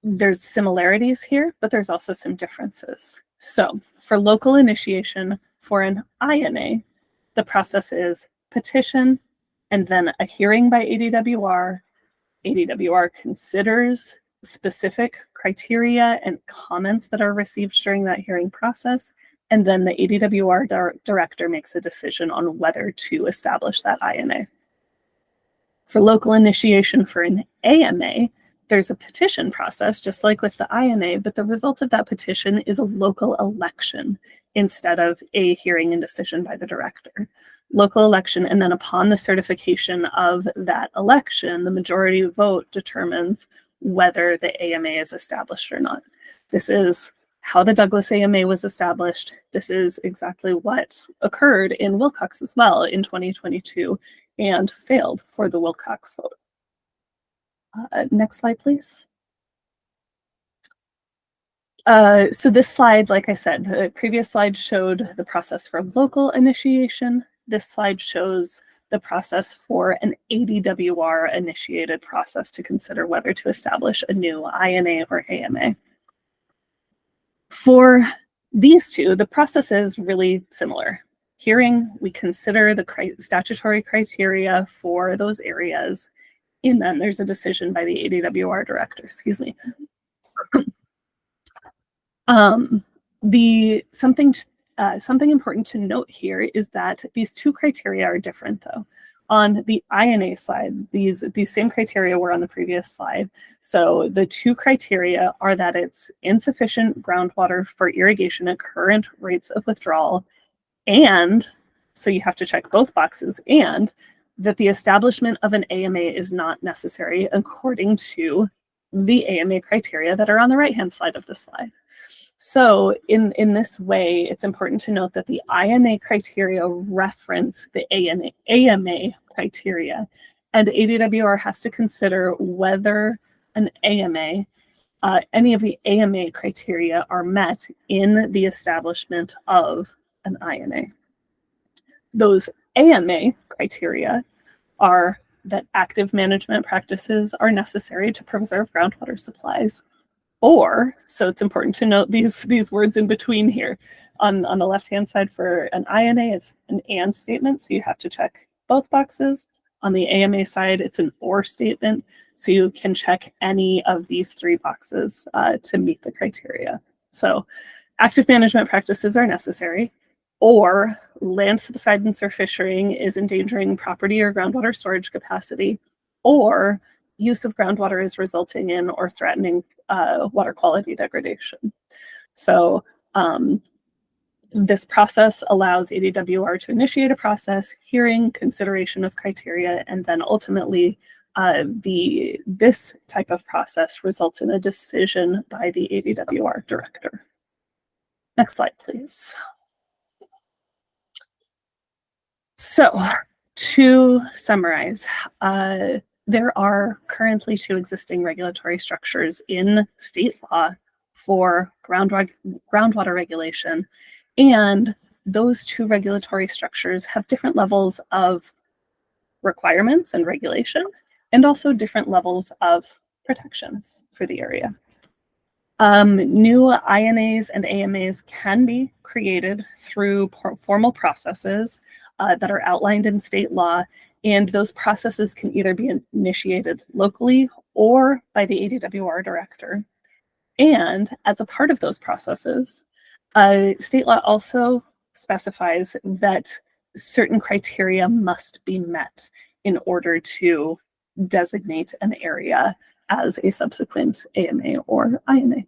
there's similarities here, but there's also some differences. So for local initiation for an INA, the process is petition and then a hearing by ADWR. ADWR considers specific criteria and comments that are received during that hearing process, and then the ADWR director makes a decision on whether to establish that INA. For local initiation for an AMA, there's a petition process, just like with the INA, but the result of that petition is a local election instead of a hearing and decision by the director. Local election, and then upon the certification of that election, the majority vote determines whether the AMA is established or not. This is how the Douglas AMA was established. This is exactly what occurred in Willcox as well in 2022 and failed for the Willcox vote. Next slide, please. So this slide, like I said, the previous slide showed the process for local initiation. This slide shows the process for an ADWR initiated process to consider whether to establish a new INA or AMA. For these two, the process is really similar. Hearing, we consider the statutory criteria for those areas, and then there's a decision by the ADWR director, excuse me. Something important to note here is that these two criteria are different though. On the INA side, these same criteria were on the previous slide. So the two criteria are that it's insufficient groundwater for irrigation at current rates of withdrawal, and so you have to check both boxes, and that the establishment of an AMA is not necessary according to the AMA criteria that are on the right-hand side of the slide. So in this way, it's important to note that the INA criteria reference the AMA criteria, and ADWR has to consider whether an AMA, any of the AMA criteria are met in the establishment of an INA. Those AMA criteria are that active management practices are necessary to preserve groundwater supplies, or, so it's important to note these words in between here. On the left-hand side for an INA, it's an and statement, so you have to check both boxes. On the AMA side, it's an or statement, so you can check any of these three boxes to meet the criteria. So active management practices are necessary, or land subsidence or fishing is endangering property or groundwater storage capacity, or use of groundwater is resulting in or threatening water quality degradation. So this process allows ADWR to initiate a process, hearing, consideration of criteria, and then ultimately this type of process results in a decision by the ADWR director. Next slide, please. So to summarize, there are currently two existing regulatory structures in state law for groundwater regulation, and those two regulatory structures have different levels of requirements and regulation, and also different levels of protections for the area. New INAs and AMAs can be created through formal processes that are outlined in state law, and those processes can either be initiated locally or by the ADWR director. And as a part of those processes, state law also specifies that certain criteria must be met in order to designate an area as a subsequent AMA or INA.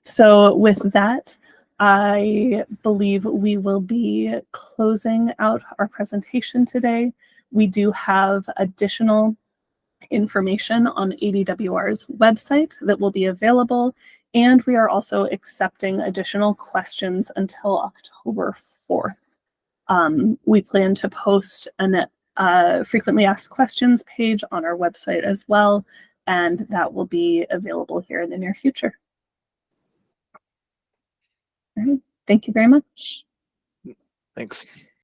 So with that, I believe we will be closing out our presentation today. We do have additional information on ADWR's website that will be available, and we are also accepting additional questions until October 4th. We plan to post a frequently asked questions page on our website as well, and that will be available here in the near future. All right. Thank you very much. Thanks.